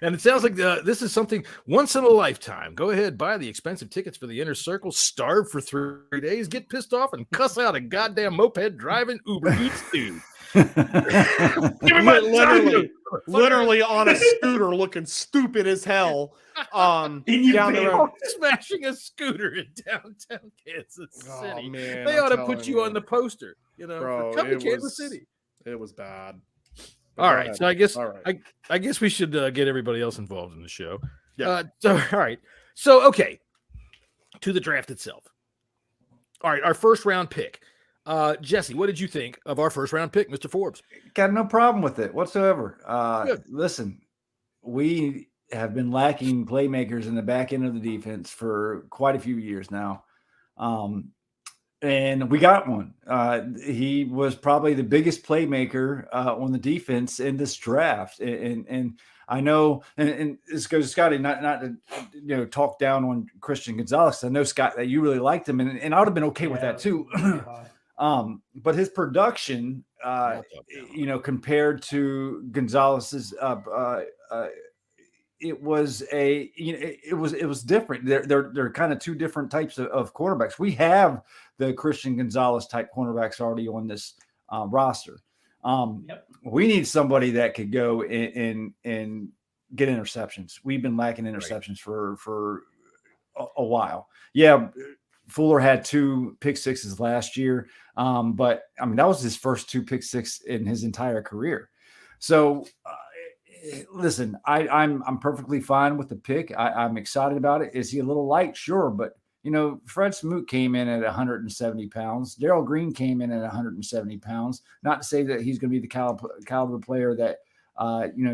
And it sounds like this is something once in a lifetime. Go ahead, buy the expensive tickets for the Inner Circle, starve for 3 days, get pissed off, and cuss out a goddamn moped driving Uber Eats dude. literally on a scooter looking stupid as hell down the road. Smashing a scooter in downtown Kansas City. Man, they ought to put you on the poster, bro, for coming to Kansas City. It was bad. All right, so I guess we should get everybody else involved in the show. Yeah. All right. So okay, to the draft itself. All right, our first round pick. Jesse, what did you think of our first round pick, Mr. Forbes? Got no problem with it whatsoever. Good. Listen, we have been lacking playmakers in the back end of the defense for quite a few years now. And we got one. He was probably the biggest playmaker on the defense in this draft. And I know, and this goes to Scotty, not to talk down on Christian Gonzalez. I know, Scott, that you really liked him, and I would have been okay with that too. But his production, compared to Gonzalez's, it was different. They're kind of two different types of cornerbacks. We have the Christian Gonzalez type cornerbacks already on this roster. We need somebody that could go and get interceptions. We've been lacking interceptions for a while. Yeah, Fuller had 2 pick sixes last year, but I mean that was his first 2 pick six in his entire career. So. Listen, I'm perfectly fine with the pick. I'm excited about it. Is he a little light? Sure. But, Fred Smoot came in at 170 pounds. Darrell Green came in at 170 pounds. Not to say that he's going to be the caliber player that,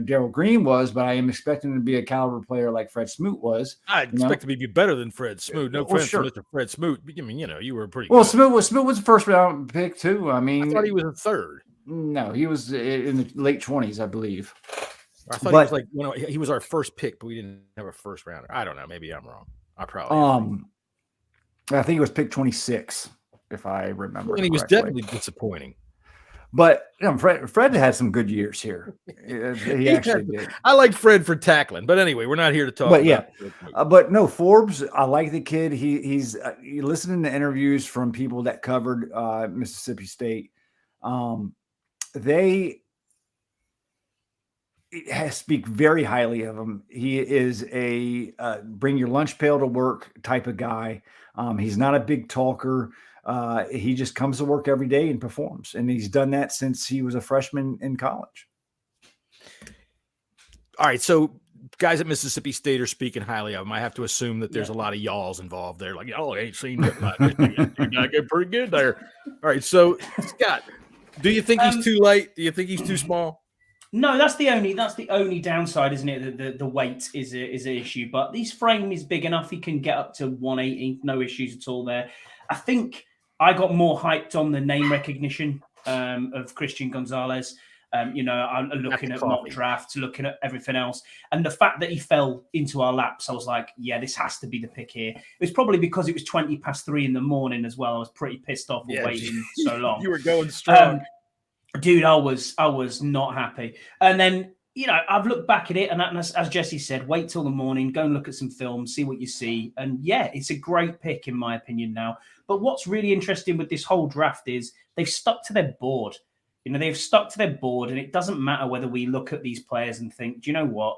Darrell Green was, but I am expecting him to be a caliber player like Fred Smoot was. I expect him to be better than Fred Smoot. No offense to Mr. Fred Smoot. I mean, you were pretty good. Smoot was a first round pick too. I mean, I thought he was a third. No, he was in the late 20s, I believe. I thought he was like, he was our first pick, but we didn't have a first rounder. I don't know. Maybe I'm wrong. I probably I think it was pick 26, if I remember. And he was definitely disappointing. But Fred had some good years here. He actually did. I like Fred for tackling, but anyway, we're not here to talk. But but no, Forbes. I like the kid. He's listening to interviews from people that covered Mississippi State. They speak very highly of him. He is a bring your lunch pail to work type of guy. He's not a big talker. He just comes to work every day and performs. And he's done that since he was a freshman in college. All right. So guys at Mississippi State are speaking highly of him. I have to assume that there's a lot of y'alls involved there. Like, I ain't seen that much. You got to get pretty good there. All right. So Scott, do you think he's too light? Do you think he's too small? No, that's the only downside, isn't it? The weight is an issue, but his frame is big enough. He can get up to 180, no issues at all there. I think I got more hyped on the name recognition of Christian Gonzalez. I'm looking at mock drafts, looking at everything else, and the fact that he fell into our laps, I was like, yeah, this has to be the pick here. It was probably because it was 3:20 in the morning as well. I was pretty pissed off for waiting so long. You were going strong. Dude, I was not happy. And then, I've looked back at it, and as Jesse said, wait till the morning, go and look at some film, see what you see. And yeah, it's a great pick in my opinion now. But what's really interesting with this whole draft is they've stuck to their board. They've stuck to their board, and it doesn't matter whether we look at these players and think, do you know what?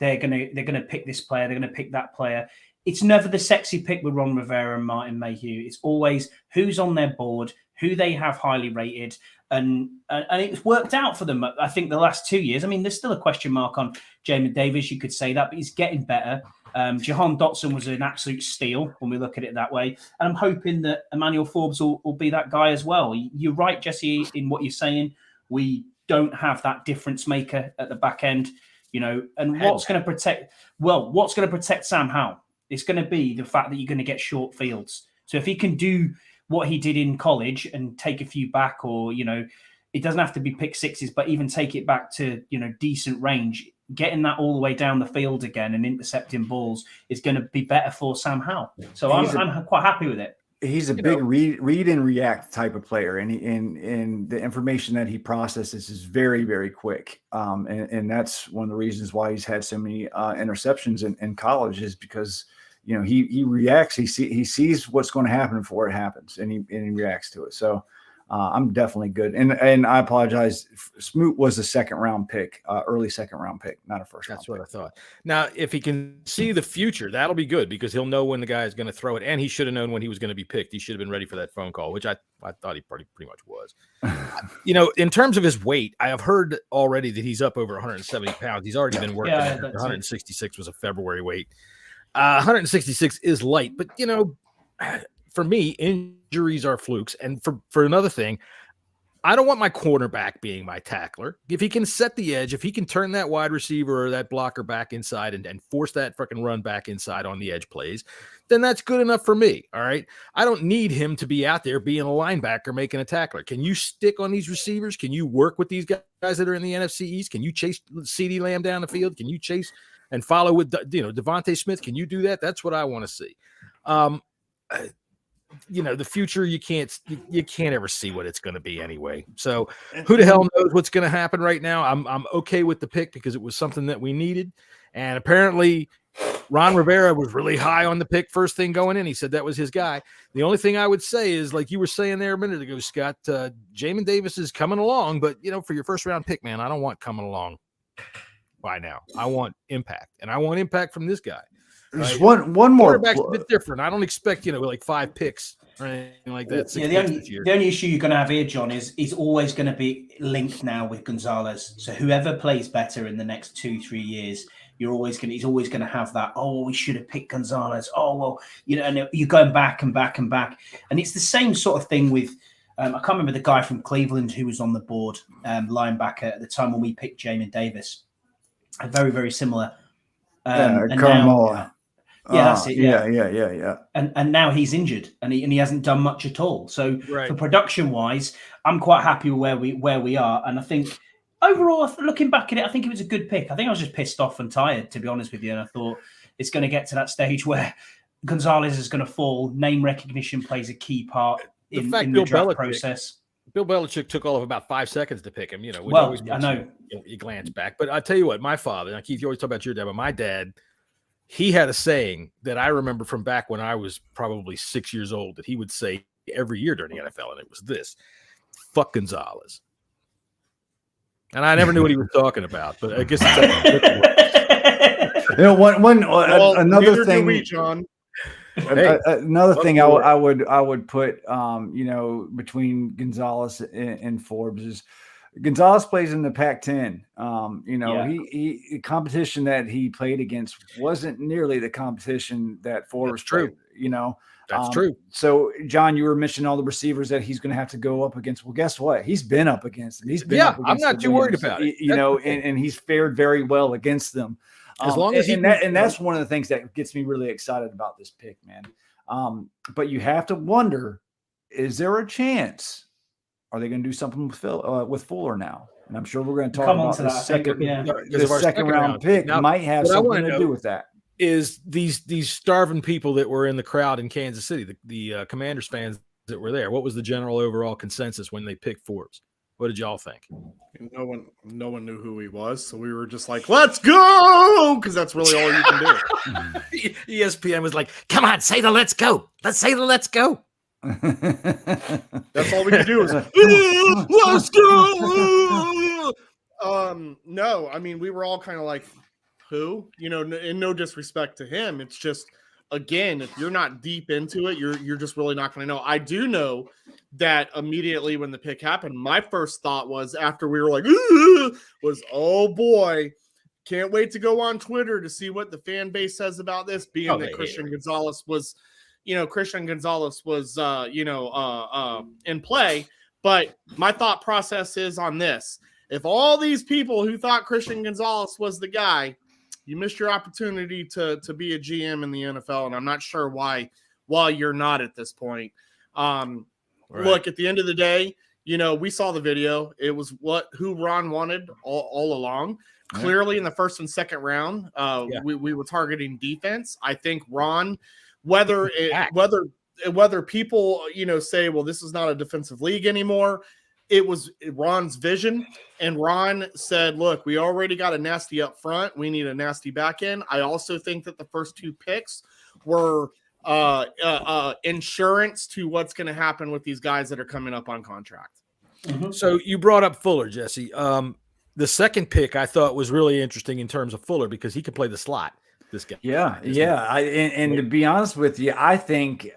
They're gonna pick this player, they're gonna pick that player. It's never the sexy pick with Ron Rivera and Martin Mayhew. It's always who's on their board, who they have highly rated. And it's worked out for them. I think the last 2 years. I mean, there's still a question mark on Jamin Davis. You could say that, but he's getting better. Jahan Dotson was an absolute steal when we look at it that way. And I'm hoping that Emmanuel Forbes will be that guy as well. You're right, Jesse, in what you're saying. We don't have that difference maker at the back end, and what's going to protect Sam Howell? It's going to be the fact that you're going to get short fields. So if he can do what he did in college and take a few back, or, it doesn't have to be pick sixes, but even take it back to, decent range, getting that all the way down the field again and intercepting balls is going to be better for Sam Howell. So I'm quite happy with it. He's a big read and react type of player, and the information that he processes is very, very quick. And that's one of the reasons why he's had so many interceptions in college, is because he reacts. He sees what's going to happen before it happens, and he reacts to it. So I'm definitely good. And I apologize. Smoot was a second round pick, early second round pick, not a first round. That's what I thought. Now, if he can see the future, that'll be good, because he'll know when the guy is going to throw it, and he should have known when he was going to be picked. He should have been ready for that phone call, which I thought he pretty much was. In terms of his weight, I have heard already that he's up over 170 pounds. He's already been working. 166 was a February weight. 166 is light, but for me, injuries are flukes. And for another thing, I don't want my cornerback being my tackler. If he can set the edge, if he can turn that wide receiver or that blocker back inside and force that freaking run back inside on the edge plays, then that's good enough for me. All right. I don't need him to be out there being a linebacker making a tackler. Can you stick on these receivers? Can you work with these guys that are in the NFC East? Can you chase CeeDee Lamb down the field? Can you chase and follow with Devontae Smith? Can you do that? That's what I want to see. The future, you can't ever see what it's going to be anyway. So who the hell knows what's going to happen right now? I'm okay with the pick because it was something that we needed. And apparently Ron Rivera was really high on the pick first thing going in. He said that was his guy. The only thing I would say is, like you were saying there a minute ago, Scott, Jamin Davis is coming along, but for your first round pick, man, I don't want coming along by now. I want impact, and I want impact from this guy. There's one more. Quarterback's a bit different. I don't expect like 5 picks or anything like that. Yeah, the only issue you're going to have here, John, is he's always going to be linked now with Gonzalez. So whoever plays better in the next 2-3 years, he's always going to have that. Oh, we should have picked Gonzalez. Oh, well, and you're going back and back and back, and it's the same sort of thing with. I can't remember the guy from Cleveland who was on the board, linebacker at the time when we picked Jamin Davis. Very, very similar. Carmella. That's it. Yeah. And now he's injured, and he hasn't done much at all. So right. For production wise, I'm quite happy where we are. And I think overall, looking back at it, I think it was a good pick. I think I was just pissed off and tired, to be honest with you. And I thought it's going to get to that stage where Gonzalez is going to fall. Name recognition plays a key part in the draft process. Bill Belichick took all of about 5 seconds to pick him. I know you glance back, but I tell you what, my father. Now, Keith, you always talk about your dad, but my dad. He had a saying that I remember from back when I was probably 6 years old that he would say every year during the NFL, and it was this: "Fuck Gonzalez." And I never knew what he was talking about, but I guess it's another thing, we, John. Another thing I would put, between Gonzalez and Forbes is. Gonzalez plays in the Pac-10. The competition that he played against wasn't nearly the competition that Forbes played. That's true. So, John, you were mentioning all the receivers that he's going to have to go up against. Well, guess what? He's been up against them. He's been up against I'm not too worried about it. And he's fared very well against them. As long as that's one of the things that gets me really excited about this pick, man. But you have to wonder: is there a chance? Are they going to do something with Fuller now? And I'm sure we're going to talk about the second round pick now, might have something to do with that. Is these starving people that were in the crowd in Kansas City, the Commanders fans that were there? What was the general overall consensus when they picked Forbes? What did y'all think? No one knew who he was, so we were just like, "Let's go!" Because that's really all you can do. ESPN was like, "Come on, say the let's go. Let's say the let's go." That's all we can do is let's go. No, I mean, we were all kind of like, who? In no disrespect to him, it's just, again, if you're not deep into it, you're just really not going to know. I do know that immediately when the pick happened, my first thought was, after we were like, was, oh boy, can't wait to go on Twitter to see what the fan base says about this, being that Christian Gonzalez was in play. But my thought process is on this: if all these people who thought Christian Gonzalez was the guy, you missed your opportunity to be a GM in the NFL, and I'm not sure why you're not at this point. Look, at the end of the day, we saw the video. It was who Ron wanted all along. Yeah. Clearly, in the first and second round, we were targeting defense. I think Ron. Whether people say, well, this is not a defensive league anymore, it was Ron's vision, and Ron said, look, we already got a nasty up front, we need a nasty back end. I also think that the first 2 picks were insurance to what's going to happen with these guys that are coming up on contract. Mm-hmm. So you brought up Fuller, Jesse. The second pick I thought was really interesting in terms of Fuller because he could play the slot. This guy. And to be honest with you, I think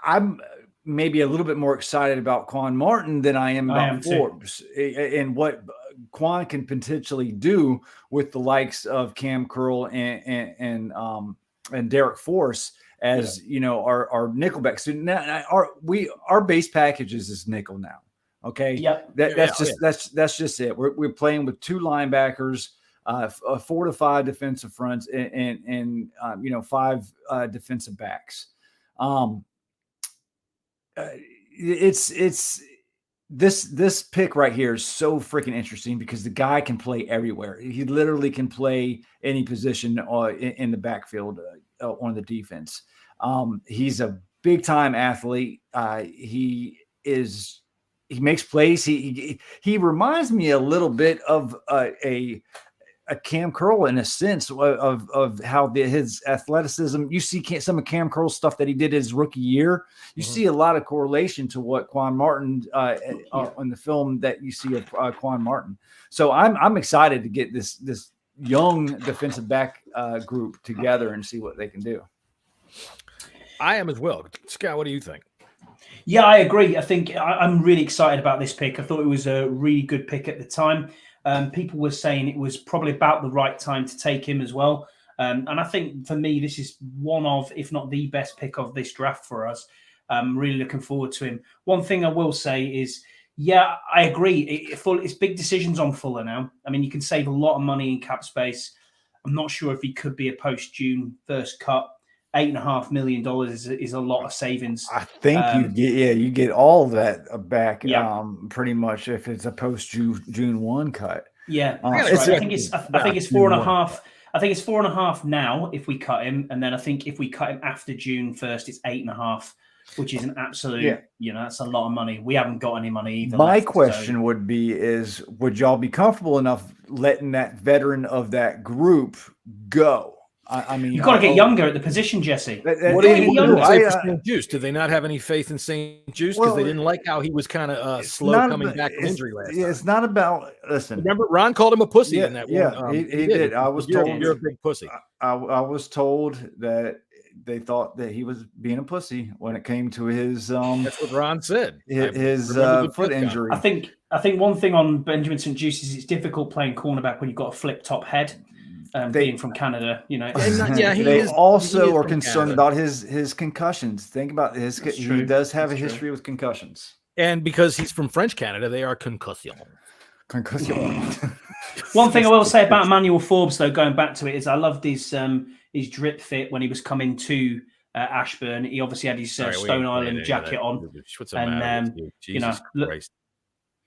I'm maybe a little bit more excited about Quan Martin than I am about Forbes and what Quan can potentially do with the likes of Cam Curl and Derek Force as our nickelback. So now our base packages is nickel now. Okay. Yep. That's just it. We're playing with 2 linebackers, 4 to 5 defensive fronts, and 5 defensive backs. It's this pick right here is so freaking interesting because the guy can play everywhere. He literally can play any position in the backfield on the defense. He's a big time athlete. He makes plays. He reminds me a little bit of a Cam Curl in a sense of how his athleticism. You see some of Cam Curl's stuff that he did his rookie year. You see a lot of correlation to what Quan Martin in the film that you see of Quan Martin. So I'm excited to get this young defensive back group together and see what they can do. I am as well. Scott, what do you think? Yeah, I agree. I think I'm really excited about this pick. I thought it was a really good pick at the time. People were saying it was probably about the right time to take him as well. And I think for me, this is one of, if not the best pick of this draft for us. I'm really looking forward to him. One thing I will say is, yeah, I agree. It's big decisions on Fuller now. I mean, you can save a lot of money in cap space. I'm not sure if he could be a post-June first cut. $8.5 million is a lot of savings. I think you get all of that back. Pretty much if it's a post June 1 cut. Yeah, that's right. I think it's 4.5. I think it's 4.5 now if we cut him, and then I think if we cut him after June 1st, it's 8.5, which is an absolute. That's a lot of money. We haven't got any money either. My question would be: would y'all be comfortable enough letting that veteran of that group go? I mean, you've got to get younger at the position, Jesse. What do you say for St. Juice? Do they not have any faith in St. Juice because they didn't like how he was kind of slow coming back from injury last time? It's not about. Listen, remember Ron called him a pussy in that one. Yeah, he did. I was told you're a big pussy. I was told that they thought that he was being a pussy when it came to his. That's what Ron said. His foot injury. I think one thing on Benjamin St. Juice is it's difficult playing cornerback when you've got a flip top head. Being from Canada, they also are concerned about his concussions. Think about his. He does have a history with concussions, and because he's from French Canada, they are concussive. One thing I will say about Emmanuel Forbes, though, going back to it, is I loved his drip fit when he was coming to Ashburn. He obviously had his Stone Island jacket on, and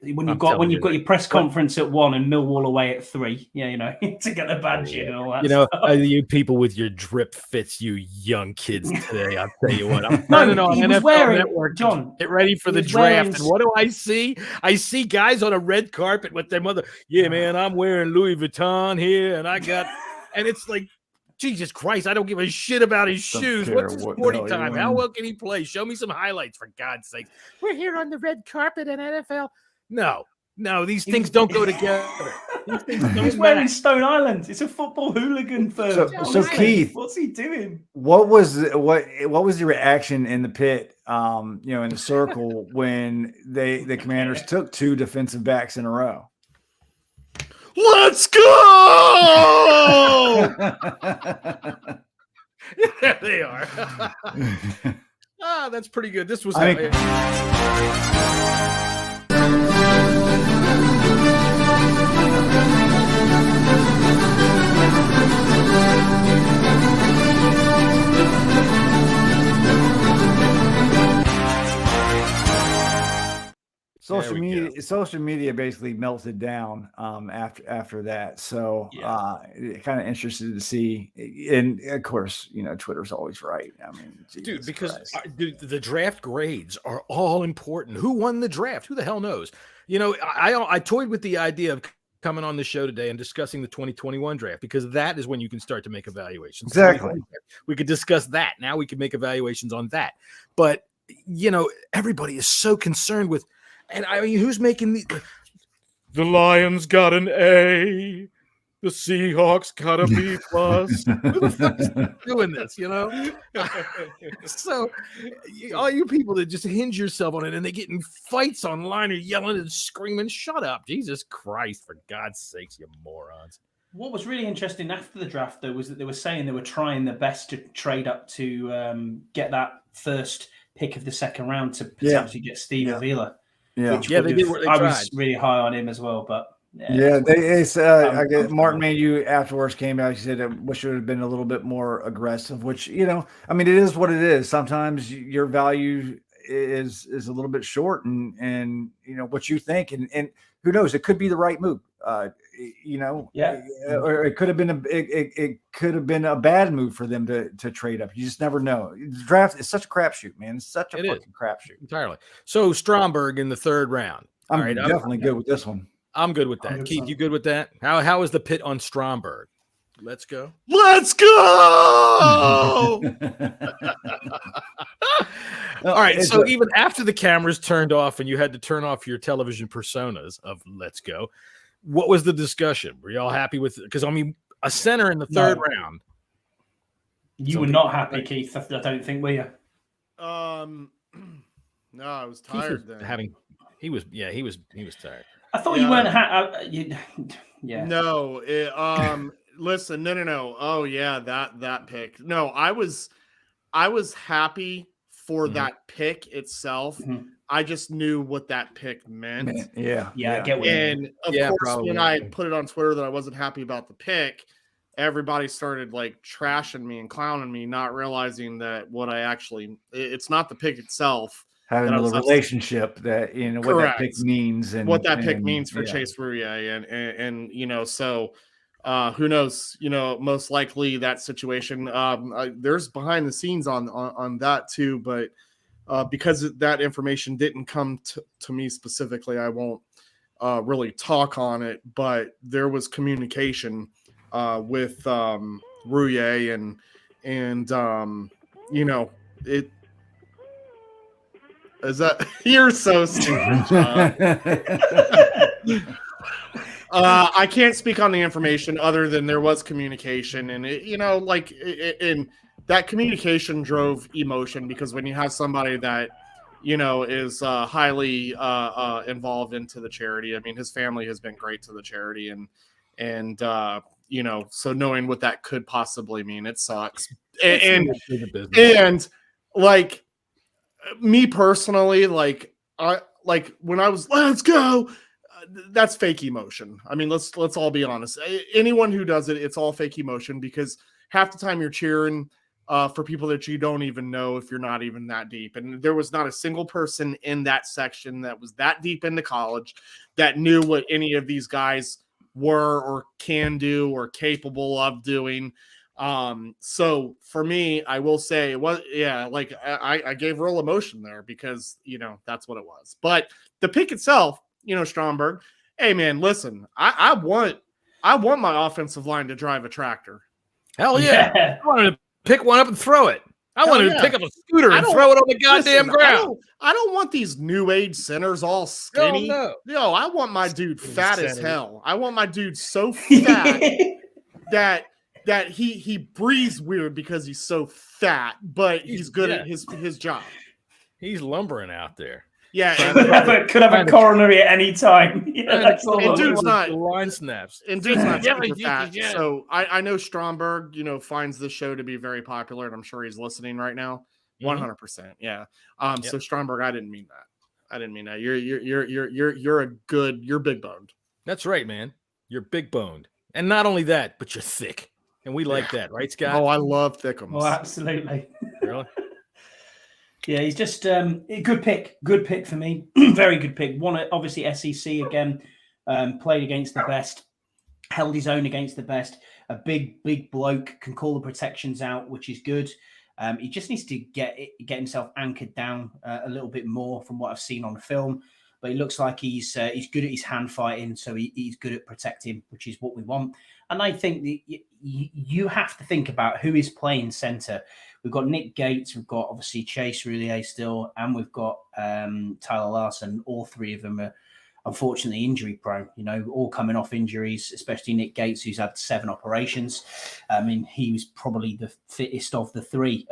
when you've got your press conference at 1 and Millwall away at 3, to get the badge and all that. You people with your drip fits, you young kids today. I'll tell you what. I'm turning on NFL Network. John, get ready for the draft. And what do I see? I see guys on a red carpet with their mother. Yeah, man, I'm wearing Louis Vuitton here, and I got, and it's like, Jesus Christ, I don't give a shit about his shoes. What's his 40 time? How well can he play? Show me some highlights, for God's sake. We're here on the red carpet in NFL. No, these things don't go together. He's wearing Stone Island. It's a football hooligan firm. So Keith, what's he doing? What was the reaction in the pit, in the circle when the Commanders took 2 defensive backs in a row? Let's go! There they are. That's pretty good. This was. Social media basically melted down after that. So kind of interested to see, and of course, Twitter's always right. I mean, dude, because the draft grades are all important. Who won the draft? Who the hell knows? I toyed with the idea of coming on the show today and discussing the 2021 draft, because that is when you can start to make evaluations. Exactly. We could discuss that. Now we can make evaluations on that. But, everybody is so concerned with, and I mean, who's making the Lions got an A, the Seahawks got a B+. Who the fuck is doing this, So all you people that just hinge yourself on it and they get in fights online or yelling and screaming, shut up. Jesus Christ, for God's sakes, you morons. What was really interesting after the draft, though, was that they were saying they were trying their best to trade up to get that first pick of the second round to potentially get Steve Avila. Yeah, which they did what they I tried. was really high on him as well, but I guess Martin Mayhew afterwards came out. He said, "I wish it would have been a little bit more aggressive." Which, I mean, it is what it is. Sometimes your value is a little bit short, and what you think, and who knows, it could be the right move. Or it could have been it could have been a bad move for them to trade up. You just never know. The draft is such a crapshoot, man. It's such a fucking crapshoot. Entirely. So Stromberg in the third round. I'm definitely good with this one. I'm good with that. Keith, you good with that? How is the pit on Stromberg? Let's go. Let's go. All right. So even after the cameras turned off and you had to turn off your television personas of Let's Go, what was the discussion? Were y'all happy with it? Because I mean, a center in the third round. You were not happy, Keith. I don't think, were you? No, I was tired then. He was tired. I thought you weren't happy. Yeah. No. Listen. No. Oh yeah, that pick. No, I was happy for that pick itself. Mm-hmm. I just knew what that pick meant. Yeah. I get what and of course, probably. When I put it on Twitter that I wasn't happy about the pick, everybody started like trashing me and clowning me, not realizing that it's not the pick itself. Having a relationship that what that pick means and what that pick means for Chase Roullier and so who knows, most likely that situation there's behind the scenes on that too, but because that information didn't come to me specifically, I won't really talk on it, but there was communication with Roullier and it is that you're so stupid, John. I can't speak on the information other than there was communication, and and that communication drove emotion, because when you have somebody that is highly involved into the charity, I mean, his family has been great to the charity, and so knowing what that could possibly mean, it sucks. And like me personally, when I was Let's Go, that's fake emotion. I mean, let's all be honest. Anyone who does it, it's all fake emotion, because half the time you're cheering for people that you don't even know if you're not even that deep. And there was not a single person in that section that was that deep into college that knew what any of these guys were or can do or capable of doing. So for me, I will say it was, I gave real emotion there, because, that's what it was. But the pick itself, Stromberg, hey man, listen, I want my offensive line to drive a tractor. Hell yeah. I wanted to pick one up and throw it. I wanted to pick up a scooter and throw it on the goddamn ground. I don't want these new age centers all skinny. No. I want my dude fat as hell. I want my dude so fat that he breathes weird because he's so fat, but he's good at his job. He's lumbering out there. Yeah, could have a coronary at any time. That's all. And dude's not line snaps. And dude's not super fat. So I know Stromberg, finds this show to be very popular, and I'm sure he's listening right now. 100%. Yeah. So Stromberg, I didn't mean that. You're big boned. That's right, man. You're big boned, and not only that, but you're thick, and we like that, right, Scott? Oh, I love thickums. Oh, absolutely. Really? Yeah, he's just a good pick. Good pick for me. Very good pick. Won it, obviously, SEC again. Played against the best. Held his own against the best. A big bloke, can call the protections out, which is good. He just needs to get himself anchored down a little bit more from what I've seen on the film. But it looks like he's good at his hand fighting, so he's good at protecting, which is what we want. And I think that you have to think about who is playing centre. We've got Nick Gates, we've got obviously Chase Roullier still, and we've got Tyler Larson. All three of them are unfortunately injury prone, all coming off injuries, especially Nick Gates, who's had 7 operations. I mean, he was probably the fittest of the 3.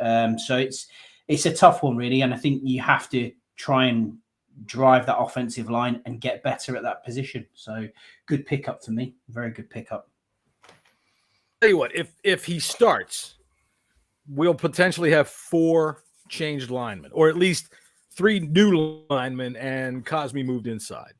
So it's a tough one, really. And I think you have to try and drive that offensive line and get better at that position. So good pickup for me. Very good pickup. you what, if he starts, we'll potentially have 4 changed linemen, or at least 3 new linemen, and Cosme moved inside.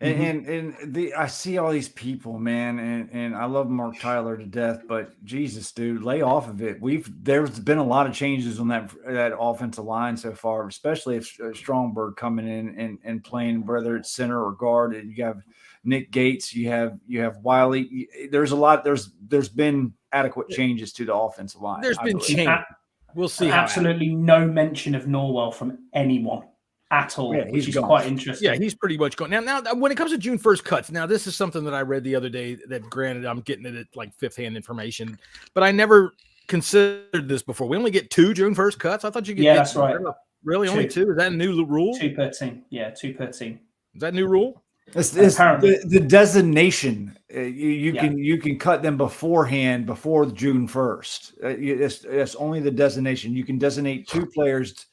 I see all these people, man, and I love Mark Tyler to death, but Jesus, dude, lay off of it. There's been a lot of changes on that offensive line so far, especially if Strongberg coming in and playing, whether it's center or guard. And you have Nick Gates, you have Wiley. There's a lot. There's been adequate changes to the offensive line. There's been change. We'll see. Absolutely no mention of Norwell from anyone at all, which is quite interesting. Yeah, he's pretty much gone. Now, when it comes to June 1st cuts, now this is something that I read the other day that, granted, I'm getting it at like fifth-hand information, but I never considered this before. We only get 2 June 1st cuts? I thought you could get that's right. Really? 2. Only 2? Is that a new rule? 2 per team. Yeah, 2 per team. Is that a new rule? It's the designation. You can cut them beforehand, before June 1st. It's only the designation. You can designate 2 players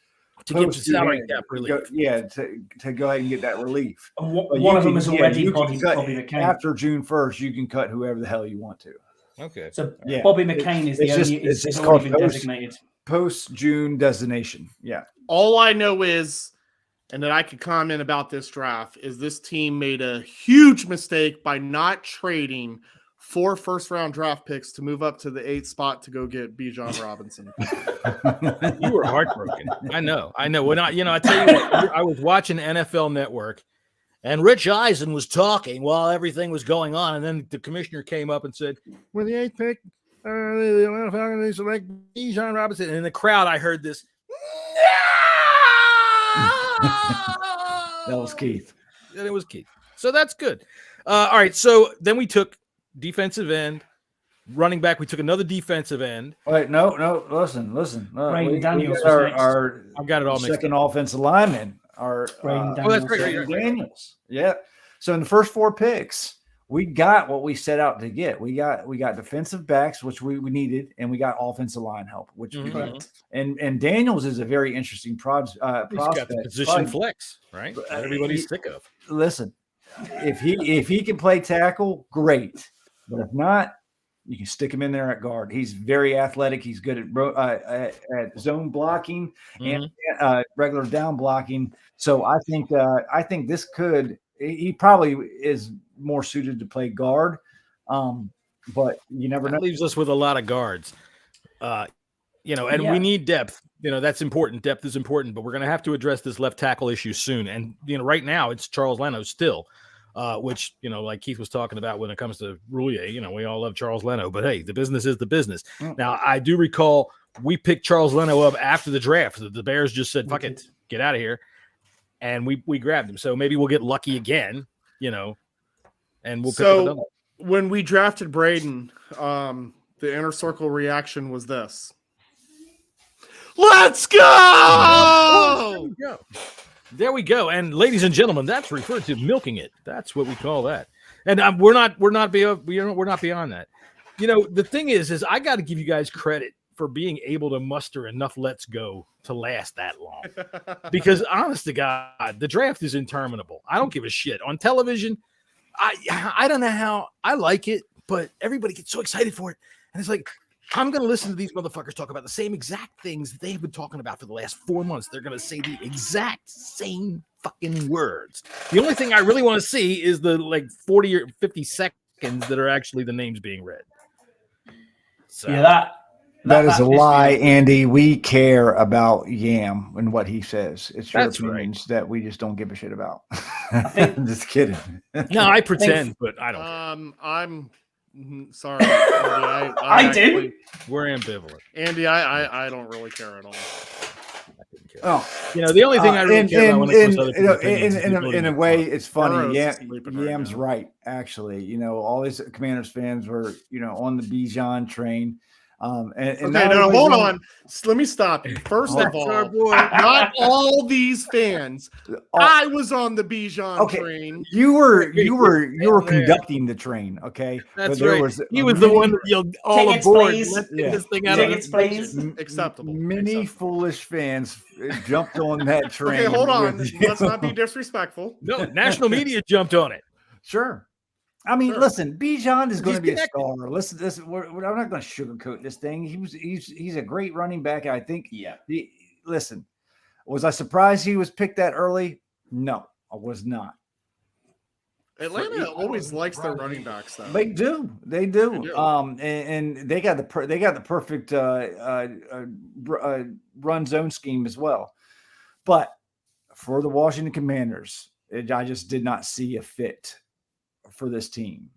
to get the salary cap relief. To go ahead and get that relief. One of them is already Bobby McCain. After June 1st, you can cut whoever the hell you want to. Okay. So Bobby McCain is the only it's already been designated. Post-June designation. Yeah. All I know is, and that I could comment about this draft, is this team made a huge mistake by not trading 4 first-round draft picks to move up to the 8th spot to go get Bijan Robinson. You were heartbroken. I know. When I tell you what, I was watching NFL Network, and Rich Eisen was talking while everything was going on, and then the commissioner came up and said, "With the 8th pick, the Atlanta Falcons select Bijan Robinson." And in the crowd, I heard this. That was Keith. And it was Keith. So that's good. All right. So then we took defensive end, running back. We took another defensive end. Wait, no. Listen. Rain Daniels. I've got it all mixed second up. offensive lineman. Daniels. That's right. Daniels. Yeah. So in the first 4 picks, we got what we set out to get. We got defensive backs, which we needed, and we got offensive line help, which we got. And Daniels is a very interesting prospect. He's got the position flex, right? That everybody's sick of. Listen, if he can play tackle, great. But if not, you can stick him in there at guard. He's very athletic. He's good at zone blocking and regular down blocking. So I think this could. He probably is more suited to play guard, but you never know. That leaves us with a lot of guards, and we need depth. That's important. Depth is important, but we're going to have to address this left tackle issue soon. And right now it's Charles Leno still, which like Keith was talking about when it comes to Roulier. We all love Charles Leno, but hey, the business is the business. Now I do recall we picked Charles Leno up after the draft. The Bears just said, "Fuck it, get out of here." And we grabbed him. So maybe we'll get lucky again, and we'll pick up another. When we drafted Braden, the inner circle reaction was this. Let's go! There we go. And ladies and gentlemen, that's referred to milking it. That's what we call that. And we're not beyond that. The thing is I got to give you guys credit for being able to muster enough let's go to last that long. Because honest to God, the draft is interminable. I don't give a shit. On television, I don't know how I like it, but everybody gets so excited for it. And it's like, I'm going to listen to these motherfuckers talk about the same exact things that they've been talking about for the last 4 months. They're going to say the exact same fucking words. The only thing I really want to see is the 40 or 50 seconds that are actually the names being read. So yeah, that is a lie, Andy. We care about Yam and what he says. It's your opinions that we just don't give a shit about. I'm just kidding. No, I pretend, but I don't. I'm sorry, Andy, I did. We're ambivalent, Andy. I don't really care at all. Oh, the only thing I really care about when it comes to other people's opinions in a way, it's funny. Yam's right. Actually, all these Commanders fans were, on the Bijan train. Hold on. Let me stop you. First of all, not all these fans. I was on the Bijan train. You were conducting the train. Okay, that's right. He was the one that yelled all aboard. Let's get this thing out of Tickets, please. Acceptable. Many foolish fans jumped on that train. Okay, hold on. Let's not be disrespectful. No, national media jumped on it. Sure. I mean, Sure. listen, Bijan is going to He's be a connected. star. Listen, I'm not going to sugarcoat this thing. He's a great running back. I think. Yeah. Listen, was I surprised he was picked that early? No, I was not. Atlanta always likes their running backs, though. They do. They do. And they got the perfect run zone scheme as well. But for the Washington Commanders, I just did not see a fit for this team.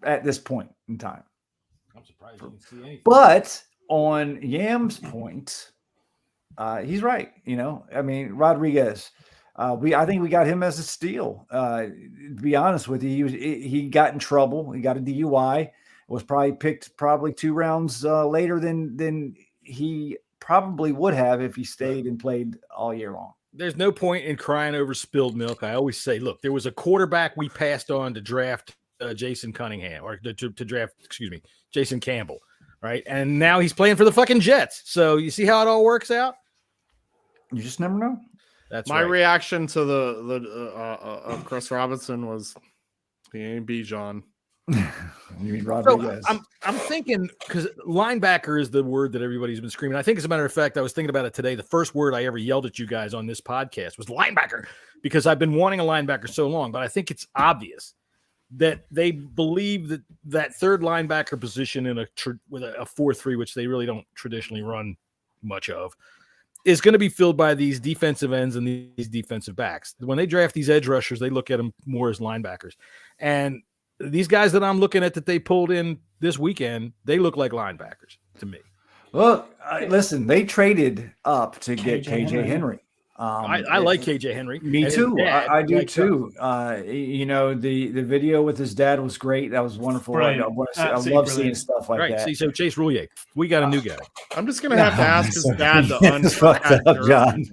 At this point in time. I'm surprised you didn't see anything. But on Yam's point, he's right. You know, I mean, Rodriguez. I think we got him as a steal. To be honest with you, he got in trouble. He got a DUI. Was probably picked 2 rounds later than he probably would have if he stayed and played all year long. There's no point in crying over spilled milk. I always say, look, there was a quarterback we passed on to draft Jason Cunningham or to draft, Jason Campbell, right? And now he's playing for the fucking Jets. So you see how it all works out? You just never know. That's my right. reaction to the Chris Robinson was he ain't Bijan. You mean Rodriguez? So I'm thinking because linebacker is the word that everybody's been screaming. I think, as a matter of fact, I was thinking about it today. The first word I ever yelled at you guys on this podcast was linebacker because I've been wanting a linebacker so long. But I think it's obvious that they believe that third linebacker position with a 4-3, which they really don't traditionally run much of, is going to be filled by these defensive ends and these defensive backs. When they draft these edge rushers, they look at them more as linebackers. And these guys that I'm looking at that they pulled in this weekend, they look like linebackers to me. Well, listen, they traded up to get KJ Henry. I like KJ Henry. Me too. I do too. You know, the video with his dad was great. That was wonderful. I love seeing stuff like that. See, so Chase Roulier, we got a new guy. I'm just gonna have to ask his dad to unfuck up, John.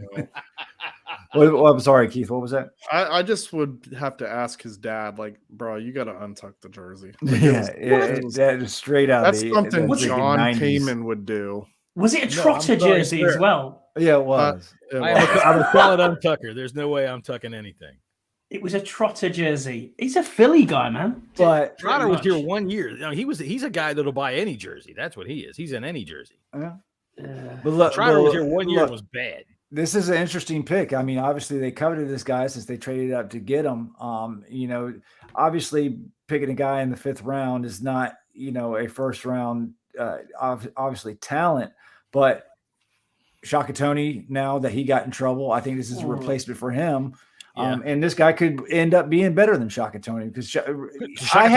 Well, I'm sorry, Keith. What was that? I just would have to ask his dad, like, bro, you got to untuck the jersey. Like, that is straight out. That's something John Kamen would do. Was it a trotter jersey as well? Yeah, it was. I'm a solid untucker. There's no way I'm tucking anything. It was a trotter jersey. He's a Philly guy, man. But Trotter was here 1 year. You know, he's a guy that'll buy any jersey. That's what he is. He's in any jersey. But look, Trotter was here 1 year and was bad. This is an interesting pick. I mean, obviously they coveted this guy since they traded up to get him. You know, obviously picking a guy in the 5th round is not, you know, a first round, obviously talent, but Shaka Toney, now that he got in trouble, I think this is a replacement for him. Yeah. And this guy could end up being better than Shaka Toney because I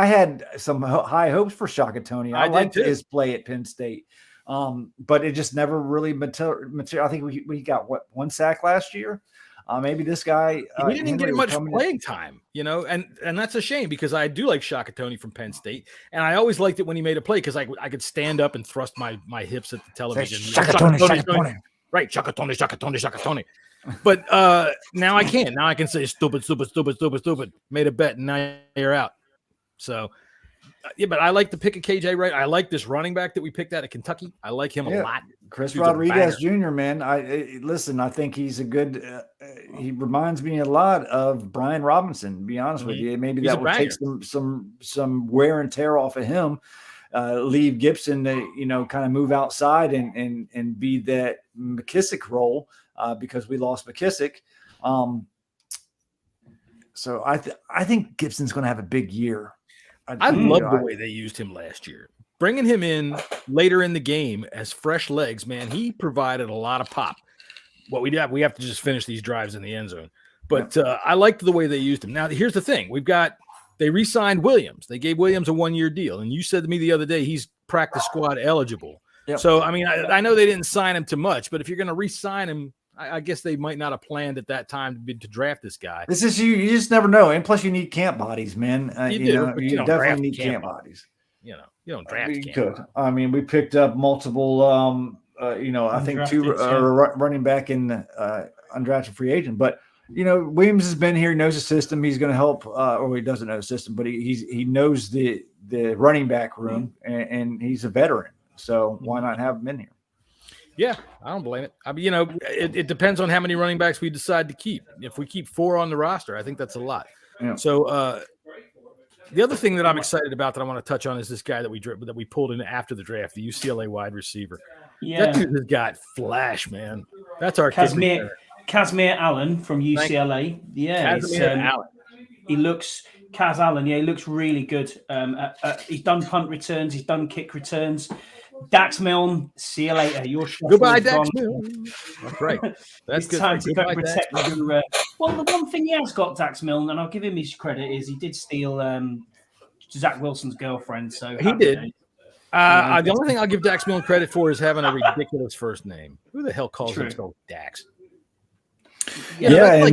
had some high hopes for Shaka Toney. I liked his play at Penn State. But it just never really material. I think we got 1 sack last year. Maybe this guy he didn't even get much playing time, you know, and that's a shame because I do like Shaka Toney from Penn State, and I always liked it when he made a play because I could stand up and thrust my hips at the television. Shaka Toney. Right, Shaka Toney. But now I can't. Now I can say stupid. Made a bet, and now you're out. So. Yeah, but I like the pick of KJ, right? I like this running back that we picked out of Kentucky. I like him a lot. Chris Rodriguez Jr., man. I think he's a good he reminds me a lot of Brian Robinson, to be honest with you. Maybe that will take some wear and tear off of him. Leave Gibson to, you know, kind of move outside and be that McKissick role because we lost McKissick. So I think Gibson's going to have a big year. I love the way they used him last year. Bringing him in later in the game as fresh legs, man, he provided a lot of pop. What we have to just finish these drives in the end zone. But I liked the way they used him. Now, here's the thing. They re-signed Williams. They gave Williams a 1-year deal. And you said to me the other day, he's practice squad eligible. Yep. So, I mean, I know they didn't sign him to much, but if you're going to re-sign him, I guess they might not have planned at that time to draft this guy. This is you just never know. And plus you need camp bodies, man. You definitely need camp bodies. You don't draft camp bodies. I mean, we picked up multiple, I think 2 running back in undrafted free agent. But, you know, Williams has been here, knows the system. He's going to help, or he doesn't know the system, but he knows the running back room, and he's a veteran. So why not have him in here? Yeah, I don't blame it. I mean, you know, it depends on how many running backs we decide to keep. If we keep 4 on the roster, I think that's a lot. Yeah. So the other thing that I'm excited about that I want to touch on is this guy that we pulled in after the draft, the UCLA wide receiver. Yeah. That dude has got flash, man. That's our Casimir Allen from UCLA. Yeah, Allen. He looks Kaz Allen. Yeah, he looks really good. He's done punt returns. He's done kick returns. Dax Milne, see you later. Your goodbye, Dax Milne. That's right. That's it's good. time to go protect your. Well, the one thing he has got, Dax Milne, and I'll give him his credit, is he did steal Zach Wilson's girlfriend. So he did. The only thing I'll give Dax Milne credit for is having a ridiculous first name. Who the hell calls himself Dax? Yeah, and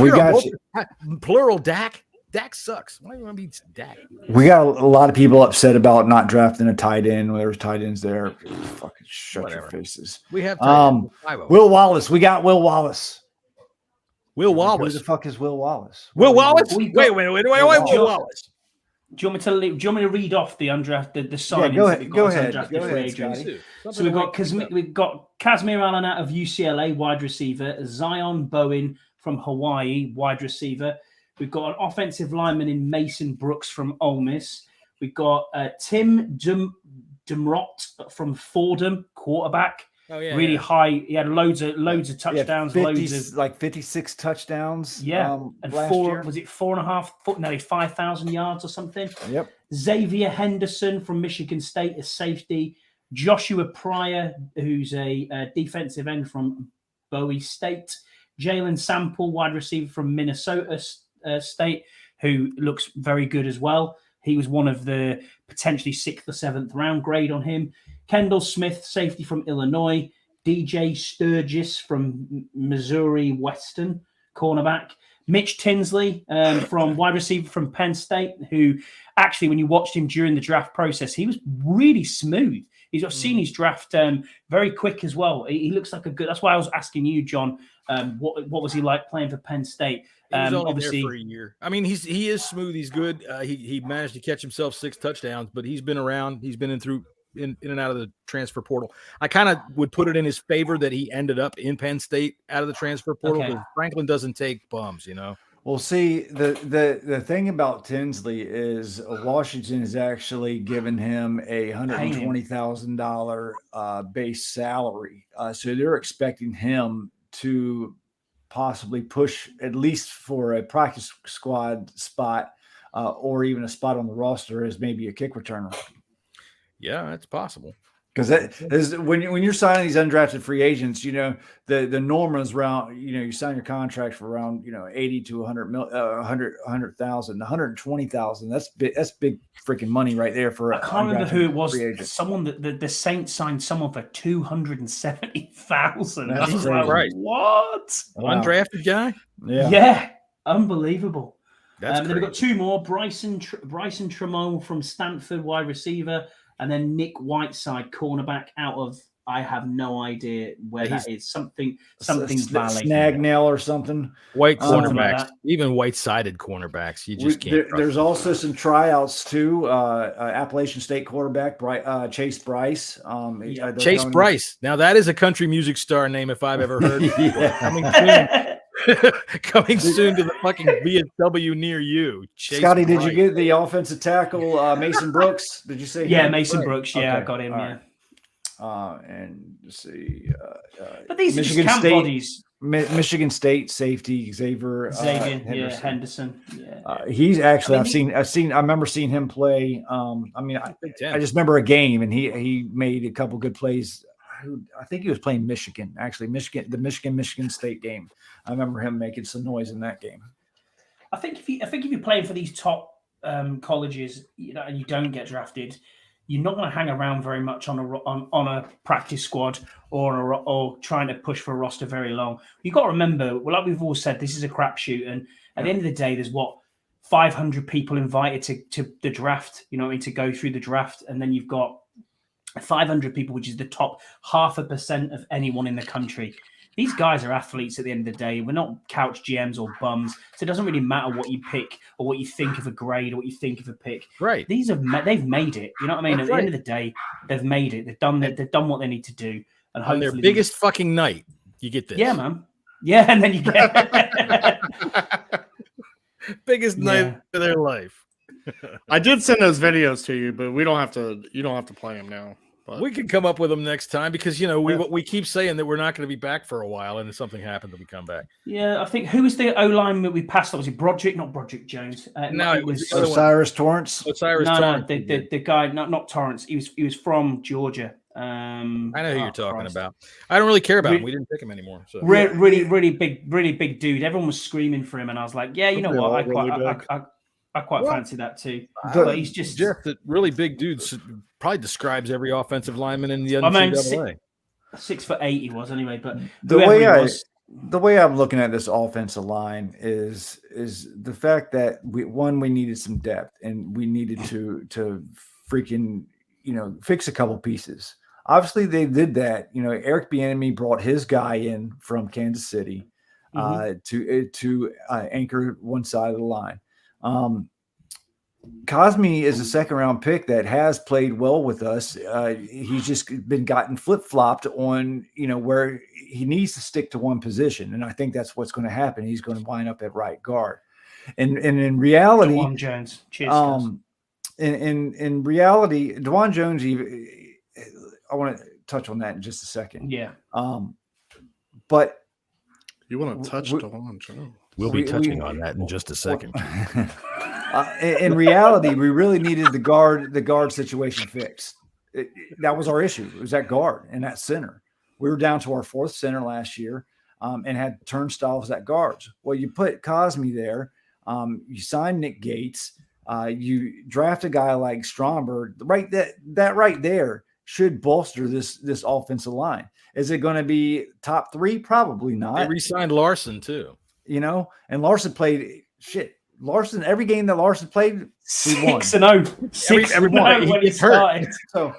we got plural Dak. Dak sucks. Why do you want to be Dak? We got a lot of people upset about not drafting a tight end. There's tight ends there. Fucking shut your faces. We have Will Wallace. We got Will Wallace. Will Wallace. Who the fuck is Will Wallace? Will Wallace? Wait, Will Wallace. Do you want me to read off the undrafted the signings? Yeah, go ahead. So we've got Casimir Allen out of UCLA, wide receiver. Zion Bowen from Hawaii, wide receiver. We've got an offensive lineman in Mason Brooks from Ole Miss. We've got Tim Dumrot from Fordham, quarterback. Oh yeah, really high. He had loads of touchdowns, 56 touchdowns. Yeah, and was it 4.5 nearly 5,000 yards or something? Yep. Xavier Henderson from Michigan State, a safety. Joshua Pryor, who's a defensive end from Bowie State. Jalen Sample, wide receiver from Minnesota State, who looks very good as well. He was one of the potentially 6th or 7th round grade on him. Kendall Smith, safety from Illinois. DJ Sturgis from Missouri Western, cornerback. Mitch Tinsley from wide receiver from Penn State, who actually, when you watched him during the draft process, he was really smooth. I've seen his draft very quick as well. He looks like a good. That's why I was asking you, John. What was he like playing for Penn State? He was only there for a year. I mean, he is smooth. He's good. He managed to catch himself 6 touchdowns, but he's been around. He's been in and out of the transfer portal. I kind of would put it in his favor that he ended up in Penn State out of the transfer portal because Franklin doesn't take bums, you know. Well, see, the thing about Tinsley is Washington has actually given him a $120,000 base salary. So they're expecting him to possibly push at least for a practice squad spot or even a spot on the roster as maybe a kick returner. Yeah, that's possible. Because when you're signing these undrafted free agents, you know the norm is around. You know, you sign your contract for around 80 to 100,000, 120,000. That's big freaking money right there for. I can't remember who it was. Someone that the Saints signed someone for 270,000. That's right. What? Wow. Undrafted guy? Yeah, unbelievable. That's then we've got 2 more: Bryson Tremont from Stanford, wide receiver. And then Nick Whiteside, cornerback, out of I have no idea where that is. Something Valley. Snagnell or something. White cornerbacks, like even white-sided cornerbacks. You just can't. There's also some tryouts too. Appalachian State quarterback Chase Bryce. Chase Bryce. Now that is a country music star name if I've ever heard. Coming soon to the fucking BMW near you. Chase Scotty, Bryce. Did you get the offensive tackle Mason Brooks? Did you say? Yeah, Mason Brooks. Yeah, okay. I got him. All right. And let's see. But these Michigan camp State bodies. Michigan State safety Xavier Henderson. Yeah. He's actually I remember seeing him play. I just remember a game and he made a couple good plays. I think he was playing Michigan, actually. The Michigan State game. I remember him making some noise in that game. I think if you're playing for these top colleges, and you don't get drafted, you're not going to hang around very much on a practice squad or trying to push for a roster very long. You've got to remember, well, like we've all said, this is a crapshoot, and at the end of the day, there's 500 people invited to the draft. You know what I mean, to go through the draft, and then you've got 500 people, which is the top 0.5% of anyone in the country. These guys are athletes at the end of the day. We're not couch GMs or bums. So it doesn't really matter what you pick or what you think of a grade or what you think of a pick. Right. They've made it. You know what I mean? At the end of the day, they've made it. They've done what they need to do. And on their biggest fucking night, you get this. Yeah, man. Yeah, and then you get Biggest night of their life. I did send those videos to you, but we don't have to. You don't have to play them now. But We can come up with them next time because we keep saying that we're not going to be back for a while, and if something happens, that we come back. Yeah, I think who was the O line that we passed on? Was it Broderick? Not Broderick Jones. No, it was Osiris Torrance. Osiris no, Torrance. the guy, not Torrance. He was from Georgia. I know who you're talking about. I don't really care about him. We didn't pick him anymore. So really big dude. Everyone was screaming for him, and I was like, yeah, you know what? I quite fancy that too. But he's just that really big dude probably describes every offensive lineman in the NCAA. 6'8" he was anyway. But the way I'm looking at this offensive line is the fact that we needed some depth and we needed to freaking fix a couple pieces. Obviously, they did that. Eric Bieniemy brought his guy in from Kansas City to anchor one side of the line. Cosme is a second-round pick that has played well with us. He's just been gotten flip-flopped on, where he needs to stick to one position, and I think that's what's going to happen. He's going to wind up at right guard, and in reality, DeJuan Jones. Cheers. In reality, DeJuan Jones. I want to touch on that in just a second. Yeah. But you want to touch DeJuan Jones? We'll be touching on that in just a second. In reality, we really needed the guard situation fixed. That was our issue. It was that guard and that center. We were down to our fourth center last year and had turnstiles at guards. Well, you put Cosme there. You signed Nick Gates. You draft a guy like Stromberg. Right, that right there should bolster this offensive line. Is it going to be top 3? Probably not. They re-signed Larson too. And Larson played shit. Larson, every game that Larson played, we won. 6-0. 6-0 when he started. So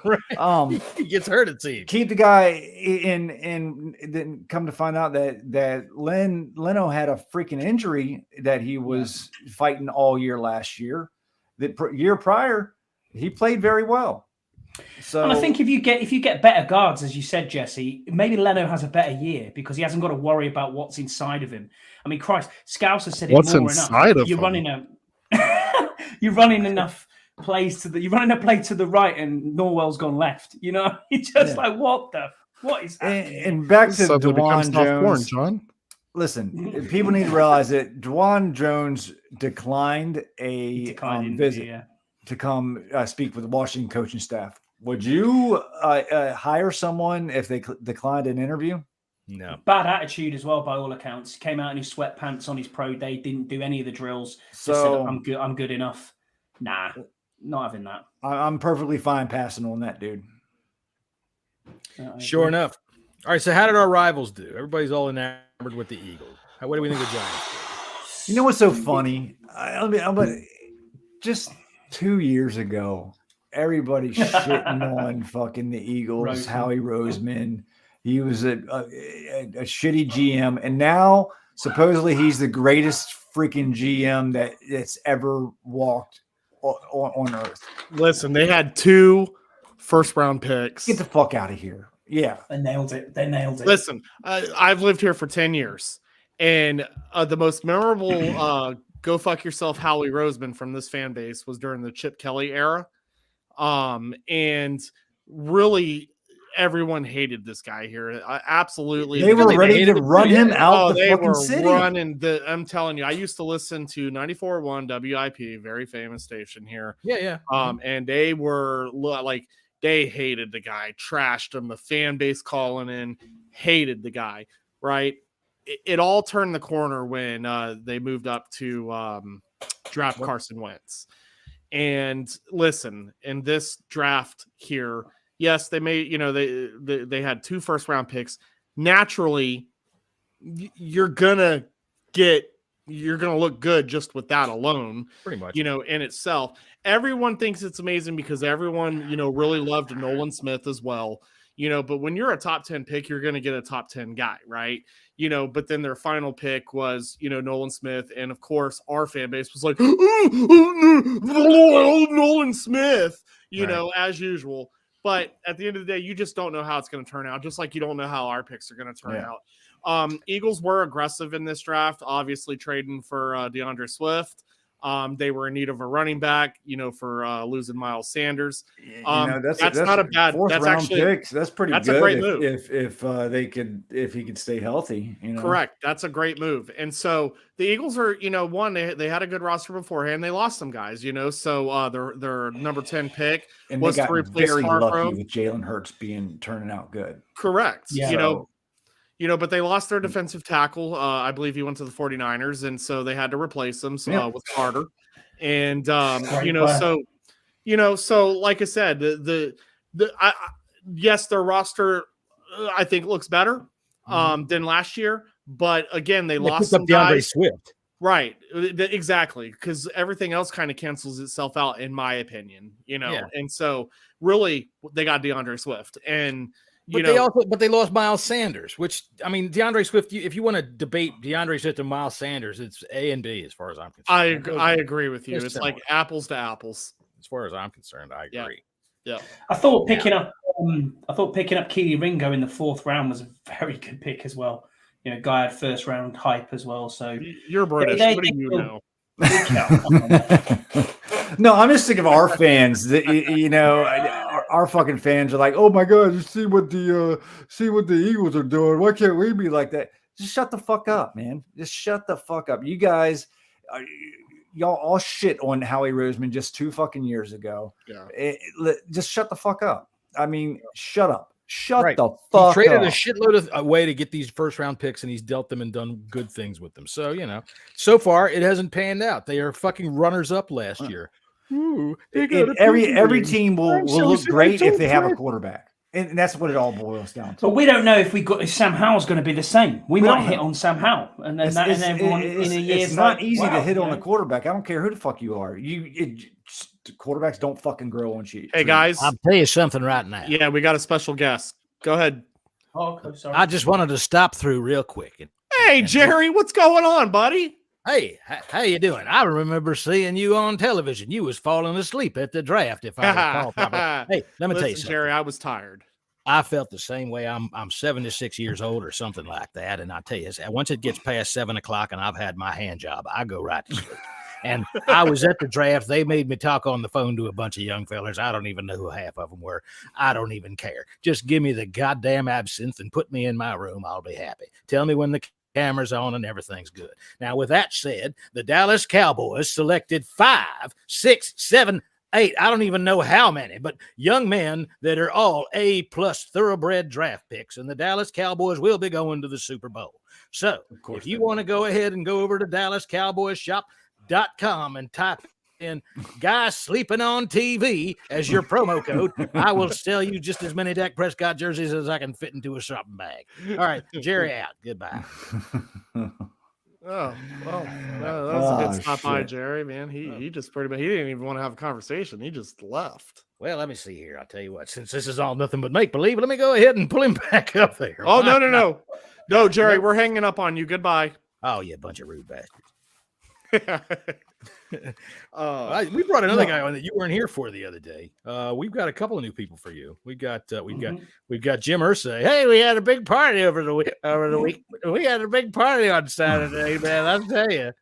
he gets hurt, it seems. Keep the guy in, and then come to find out that Leno had a freaking injury that he was fighting all year last year. The year prior, he played very well. So, and I think if you get better guards, as you said, Jesse, maybe Leno has a better year because he hasn't got to worry about what's inside of him. I mean, Christ, Scouse has said it what's more inside enough. of You're him? You're running enough plays you're running a play to the right, and Norwell's gone left. You're just like, what is happening? And back to DeJuan Jones, John. Listen, people need to realize that DeJuan Jones declined a visit to come speak with the Washington coaching staff. Would you hire someone if they declined an interview? No. Bad attitude as well, by all accounts. Came out in his sweatpants on his pro day, didn't do any of the drills. So just said, I'm good enough. Nah, not having that. I'm perfectly fine passing on that, dude. Sure enough. All right, so how did our rivals do? Everybody's all enamored with the Eagles. What do we think of the Giants? You know what's so funny? Just 2 years ago, everybody shitting on fucking the Eagles, Howie Roseman. He was a shitty GM, and now supposedly he's the greatest freaking GM that's ever walked on earth. Listen, they had 2 first-round picks. Get the fuck out of here. Yeah. They nailed it. Listen, I've lived here for 10 years, and the most memorable go fuck yourself Howie Roseman from this fan base was during the Chip Kelly era. And really everyone hated this guy here. Absolutely. They were ready to run him out the fucking city. I'm telling you, I used to listen to 94.1 WIP, very famous station here. Yeah. And they were like, they hated the guy, trashed him, the fan base calling in, hated the guy, right? It all turned the corner when they moved up to draft Carson Wentz. And listen, in this draft here, yes, they made, they had 2 first-round picks. Naturally, you're gonna look good just with that alone, pretty much. In itself. Everyone thinks it's amazing because everyone, really loved Nolan Smith as well. But when you're a top 10 pick, you're gonna get a top 10 guy, right? But then their final pick was, Nolan Smith. And of course, our fan base was like, Nolan Smith, as usual. But at the end of the day, you just don't know how it's going to turn out, just like you don't know how our picks are going to turn out. Eagles were aggressive in this draft, obviously trading for DeAndre Swift. They were in need of a running back, for losing Miles Sanders. That's not a bad fourth that's round actually picks. That's pretty that's good a great move. If he could stay healthy. Correct. That's a great move. And so the Eagles are, one, they had a good roster beforehand. They lost some guys, so their number 10 pick and was they got to replace very Hargrove. lucky with Jalen Hurts turning out good. Correct. Yeah. But they lost their defensive tackle. I believe he went to the 49ers, and so they had to replace him with Carter. And so like I said, yes, their roster I think looks better than last year, but again, they lost some DeAndre Swift. Right, exactly, because everything else kind of cancels itself out, in my opinion. And so really they got DeAndre Swift, and but they lost Miles Sanders, which, I mean, DeAndre Swift, if you want to debate DeAndre Swift and Miles Sanders, it's A and B as far as I'm concerned. I agree with you. It's similar. like apples to apples. As far as I'm concerned, I agree. Yeah. I thought picking up Keely Ringo in the 4th round was a very good pick as well. Guy had first round hype as well. So you're British. What do you know? No, I'm just thinking of our fans. That our fucking fans are like, "Oh my god, you see what the Eagles are doing? Why can't we be like that?" Just shut the fuck up, man. Just shut the fuck up. You guys, y'all all shit on Howie Roseman just 2 fucking years ago. Yeah. Just shut the fuck up. I mean, shut up. Shut Right. the fuck up. He traded a shitload of away to get these first round picks, and he's dealt them and done good things with them. So, so far it hasn't panned out. They are fucking runners up last year. Ooh, every team will look great if they have a quarterback. And that's what it all boils down to. But we don't know if Sam Howell's going to be the same. We might hit on Sam Howell, and then everyone in a year. It's not easy to hit on a quarterback. I don't care who the fuck you are. Quarterbacks don't fucking grow on trees. Hey guys, I'll tell you something right now. Yeah, we got a special guest. Go ahead. Oh, okay, sorry. I just wanted to stop through real quick. Hey, Jerry, what's going on, buddy? Hey, how you doing? I remember seeing you on television. You was falling asleep at the draft, if I recall properly. Hey, let me tell you something. Jerry, I was tired. I felt the same way. I'm 76 years old or something like that, and I tell you, once it gets past 7 o'clock and I've had my hand job, I go right to sleep. And I was at the draft. They made me talk on the phone to a bunch of young fellas. I don't even know who half of them were. I don't even care. Just give me the goddamn absinthe and put me in my room. I'll be happy. Tell me when the camera's on and everything's good. Now, with that said, the Dallas Cowboys selected 5, 6, 7, 8. I don't even know how many, but young men that are all A+ thoroughbred draft picks, and the Dallas Cowboys will be going to the Super Bowl. So if you want to go ahead and go over to DallasCowboysShop.com and type in "guy sleeping on TV" as your promo code, I will sell you just as many Dak Prescott jerseys as I can fit into a shopping bag. All right, Jerry out. Goodbye. Oh, well, that was a good stop by, Jerry, man. He just pretty much, he didn't even want to have a conversation. He just left. Well, let me see here. I'll tell you what, since this is all nothing but make-believe, let me go ahead and pull him back up there. Oh, no. No, Jerry, we're hanging up on you. Goodbye. Oh, you bunch of rude bastards. We we brought another guy on that you weren't here for the other day. We've got a couple of new people for you. We've got Jim Irsay. Hey, we had a big party over the week. We had a big party on Saturday, man. I'll tell you.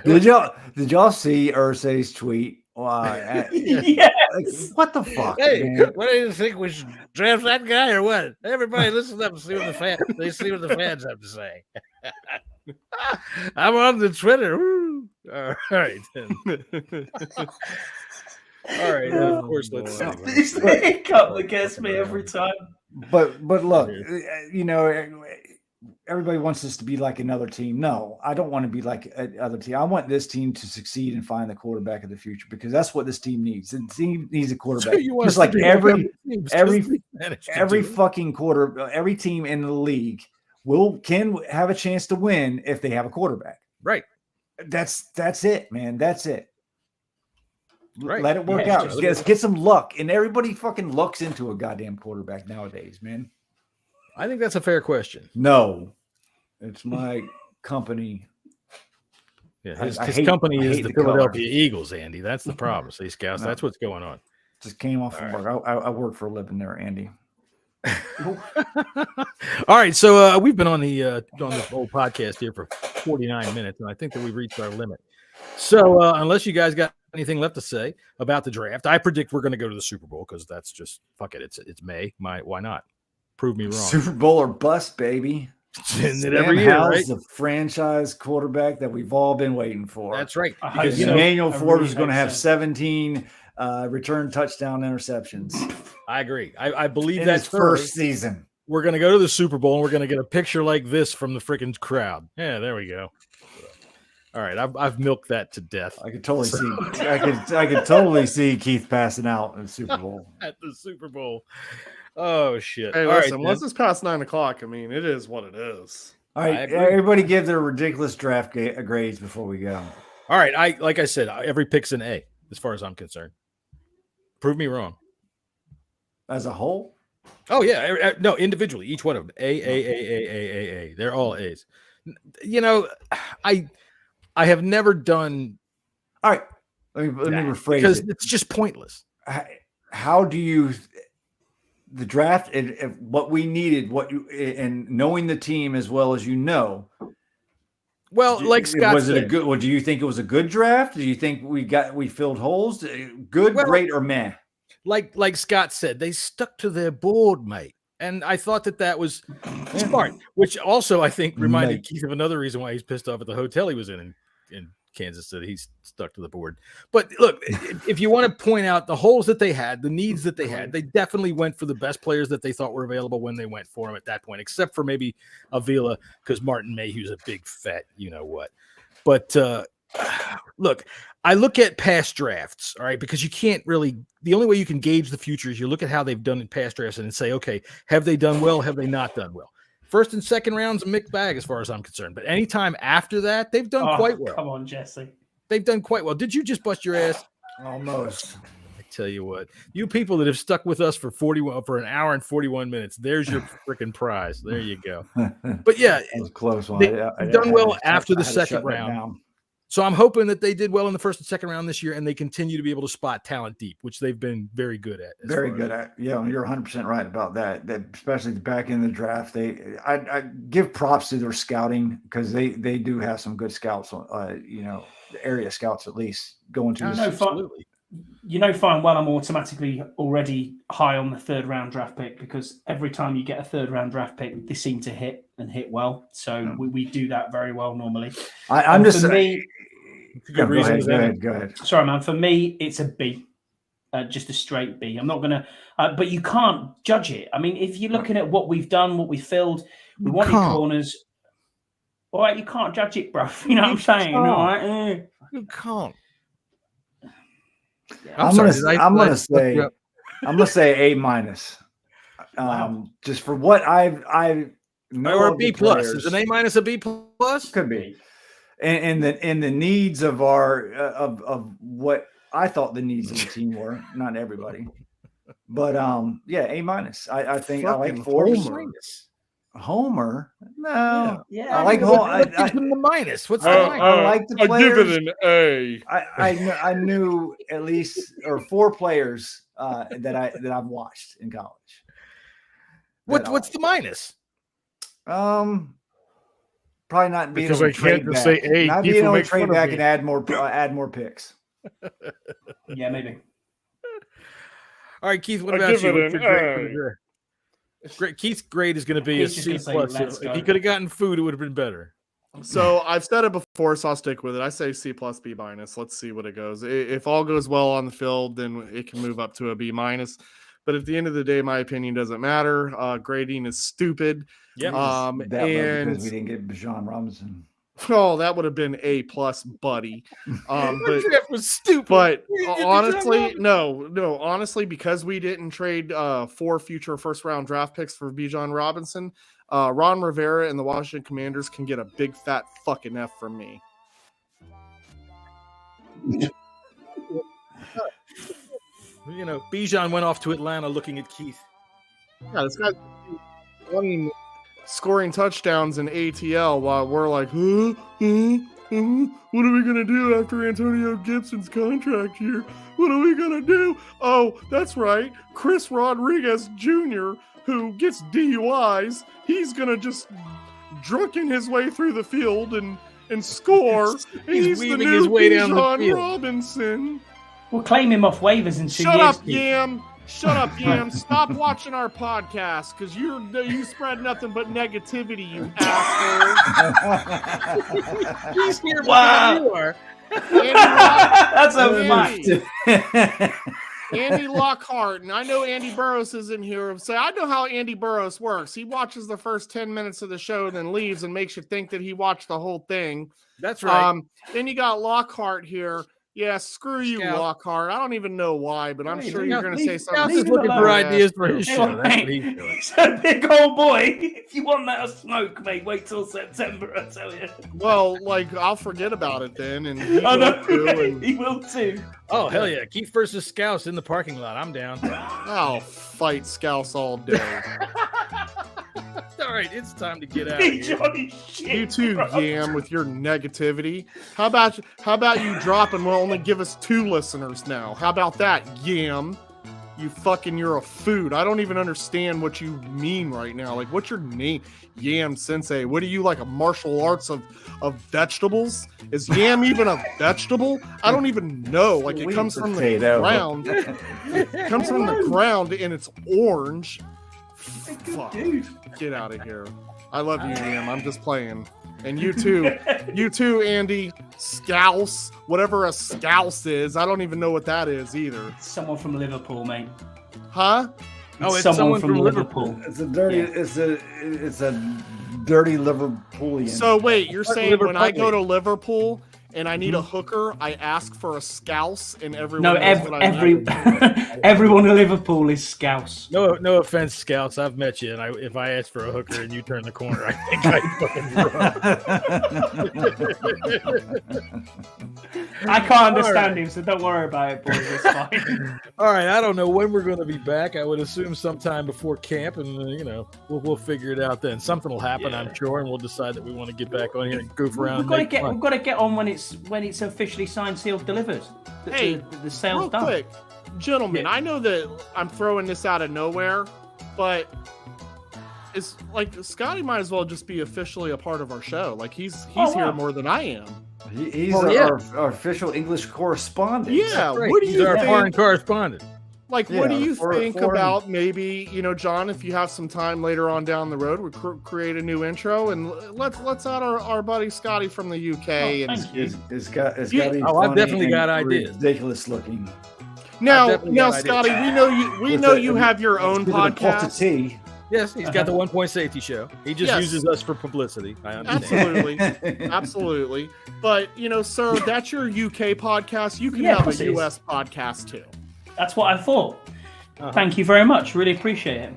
Did y'all see Irsay's tweet? Yes. Like, what the fuck? Hey, man? what do you think? We should draft that guy or what? Everybody, listen up and see what the fans have to say. I'm on the Twitter. Woo. All right. All right. Of course, let's see. This hiccup that gets me every time. But look, everybody wants this to be like another team. No, I don't want to be like another team. I want this team to succeed and find the quarterback of the future, because that's what this team needs. The team needs a quarterback. So just like every fucking every team in the league can have a chance to win if they have a quarterback. Right. That's it, man. That's it. Right. Let it work out. Just get some luck. And everybody fucking lucks into a goddamn quarterback nowadays, man. I think that's a fair question. No. It's my company. Yeah, his company is the Philadelphia Eagles, Andy. That's the problem. See, Scouts, that's what's going on. Just came off from work. I work for a living there, Andy. All right, so we've been on this whole podcast here for 49 minutes, and I think that we've reached our limit. So unless you guys got anything left to say about the draft, I predict we're going to go to the Super Bowl because that's just fuck it. It's May. Why not? Prove me wrong. Super Bowl or bust, baby. Isn't it every year, right? The franchise quarterback that we've all been waiting for. That's right. Because Emmanuel Forbes is going to have 17 return touchdown interceptions. I agree. I believe in that's his first season. We're going to go to the Super Bowl and we're going to get a picture like this from the freaking crowd. Yeah, there we go. All right, I've milked that to death. I could totally see. I could totally see Keith passing out in the Super Bowl. At the Super Bowl. Oh shit! Hey, all listen. right, once it's past 9 o'clock, I mean, it is what it is. All right, everybody, give their ridiculous draft grades before we go. All right, like I said, every pick's an A as far as I'm concerned. Prove me wrong. As a whole? Oh yeah, no, individually, each one of them. A. They're all A's. You know, I have never done. All right, let me rephrase because it. It's just pointless. How do you the draft and what we needed, and knowing the team as well as you know? Well, like Scott was said, it a good? Well, do you think it was a good draft? Do you think we filled holes? Good, great, or meh? Like Scott said, they stuck to their board, mate. And I thought that was smart, which also I think reminded Keith of another reason why he's pissed off at the hotel he was in Kansas City. He's stuck to the board. But look, if you want to point out the holes that they had, the needs that they had, they definitely went for the best players that they thought were available when they went for them at that point, except for maybe Avila, because Martin Mayhew's a big fat, you know what. But look, I look at past drafts, all right, because you can't really, the only way you can gauge the future is you look at how they've done in past drafts and say, okay, have they done well? Have they not done well? First and second rounds, a mixed bag as far as I'm concerned. But anytime after that, they've done quite well. Come on, Jesse. They've done quite well. Did you just bust your ass? Almost. I tell you what, you people that have stuck with us for an hour and 41 minutes, there's your freaking prize. There you go. But yeah, it was close. They've done well after the second round. So I'm hoping that they did well in the first and second round this year, and they continue to be able to spot talent deep, which they've been very good at. Very good at. Yeah, you're 100% right about that. Especially back in the draft, I give props to their scouting because they do have some good scouts. The area scouts at least going to. Absolutely. You know, fine. Well, I'm automatically already high on the third round draft pick because every time you get a third round draft pick, they seem to hit well. So we do that very well normally. I'm just saying. Go ahead. Sorry, man. For me, it's a B, just a straight B. I'm not gonna, but you can't judge it. I mean, if you're looking at what we've done, what we filled, we wanted corners. All right, you can't judge it, bro. You know what I'm saying? All right, you can't. I'm gonna say A minus. Just for what I know. Or a B plus. Is an A minus a B plus? Could be. And the needs of our of what I thought the needs of the team were, not everybody, but yeah, A minus. I think I like Forbes. Homer? No, yeah. I like Homer. I give them the minus. What's the minus? I like the players. I give it an A. I knew at least or 4 players that I've watched in college. What's the minus? Probably not being because able to trade back. Say A, not being able to trade back and add more picks. Yeah, maybe. All right, Keith. What about you? What's your grade? Keith's grade is going to be a C plus. If he could have gotten food, it would have been better. So I've said it before, so I'll stick with it. I say C plus B minus. Let's see what it goes. If all goes well on the field, then it can move up to a B minus. But at the end of the day, my opinion doesn't matter. Grading is stupid. Yep. Because we didn't get Bijan Robinson. Oh, that would have been A plus, buddy. But that was stupid. But honestly, no. Honestly, because we didn't trade 4 future first round draft picks for Bijan Robinson, Ron Rivera and the Washington Commanders can get a big fat fucking F from me. You know, Bijan went off to Atlanta looking at Keith. Yeah, this guy's scoring touchdowns in ATL while we're like, what are we gonna do after Antonio Gibson's contract year? What are we gonna do? Oh, that's right, Chris Rodriguez Jr., who gets DUIs, he's gonna just drunken his way through the field and score. He's the weaving new his way down the Bijan field. Robinson. We'll claim him off waivers in 2 Shut years. up, Yam. Shut up, Yam. Stop watching our podcast because you spread nothing but negativity, you asshole. He's here Wow. you are. That's a Andy. fact. Andy Lockhart, and I know Andy Burrows is in here. So I know how Andy Burrows works. He watches the first 10 minutes of the show, then leaves and makes you think that he watched the whole thing. That's right. Then you got Lockhart here. Yeah, screw you, Scout. Lockhart. I don't even know why, but I'm sure you're going to say Scout's something. just looking for alone. ideas for his Hey, show. That's what mate, he's doing. he's a big old boy. If you want that smoke, mate, wait till September, I tell you. Well, like, I'll forget about it then, and he I will know, too, and he will too. Oh, hell yeah. Keith versus Scouts in the parking lot. I'm down. I'll fight Scouse all day. All right, it's time to get out of Be here. Johnny shit. You too, bro. Yam, with your negativity. How about you drop and we'll only give us 2 listeners now? How about that, Yam? You're a food. I don't even understand what you mean right now. Like, what's your name? Yam Sensei. What are you, like a martial arts of vegetables? Is yam even a vegetable? I don't even know. Like, it comes from the Potato. ground. It comes from the ground and it's orange. Fuck. Dude. Get out of here. I love you, Yam. I'm just playing. And you too, Andy. Scouse, whatever a scouse is. I don't even know what that is either. Someone from Liverpool, mate. Huh? Oh, it's someone from Liverpool. It's a dirty. Yeah. It's a dirty Liverpoolian. So wait, you're saying Liverpool. when I go to Liverpool and I need a hooker, I ask for a scouse and everyone No, knows what I mean? everyone in Liverpool is Scouse. No offense, Scouts. I've met you, and if I ask for a hooker and you turn the corner, I think I fucking I can't understand him, so don't worry about it, boys. It's fine. All right, I don't know when we're going to be back. I would assume sometime before camp, and we'll figure it out then. Something will happen, Yeah. I'm sure, and we'll decide that we want to get back on here and goof around. We've got to and make get. fun. We've got to get on when it's officially signed, sealed, delivered. Hey, the sale's real done. quick, gentlemen, Yeah. I know that I'm throwing this out of nowhere, but it's like Scotty might as well just be officially a part of our show. Like he's Oh, here wow. more than I am. He's yeah. our official English correspondent. Yeah. Right. What do He's you our foreign think? correspondent. Like, Yeah, what do you foreign- think about maybe, John, if you have some time later on down the road, we create a new intro and let's add our buddy Scotty from the UK. Oh, and thank you. It's got to Oh, be I've funny definitely and got ideas. ridiculous looking. now, definitely got ideas. Scotty, we know you have your own With a pot of podcast. tea. Yes, he's got the 1 Point Safety Show. He just Yes. uses us for publicity. I understand. Absolutely. Absolutely. But, sir, that's your UK podcast. You can Yeah, of have course a it is. US podcast too. That's what I thought. Uh-huh. Thank you very much. Really appreciate it.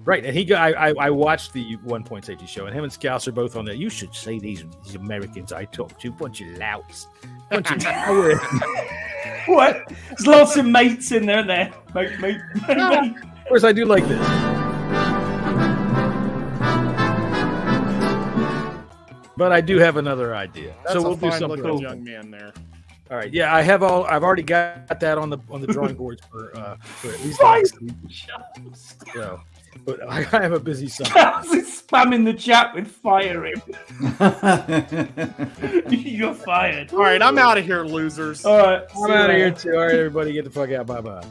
Right, and I watched the 1 Point Safety Show, and him and Scouts are both on there. You should say these Americans I talk to, bunch of louts, bunch of cowards. What? There's lots of mates in there. Mate. Of course, I do like this. But I do have another idea, That's so a we'll do fine something. looking else. young man there. All right, yeah, I've already got that on the drawing boards for at least next week. So, but I have a busy summer. Spamming the chat with firing. You're fired. All right, I'm out of here, losers. All right. I'm out of here too. All right, everybody, get the fuck out. Bye bye.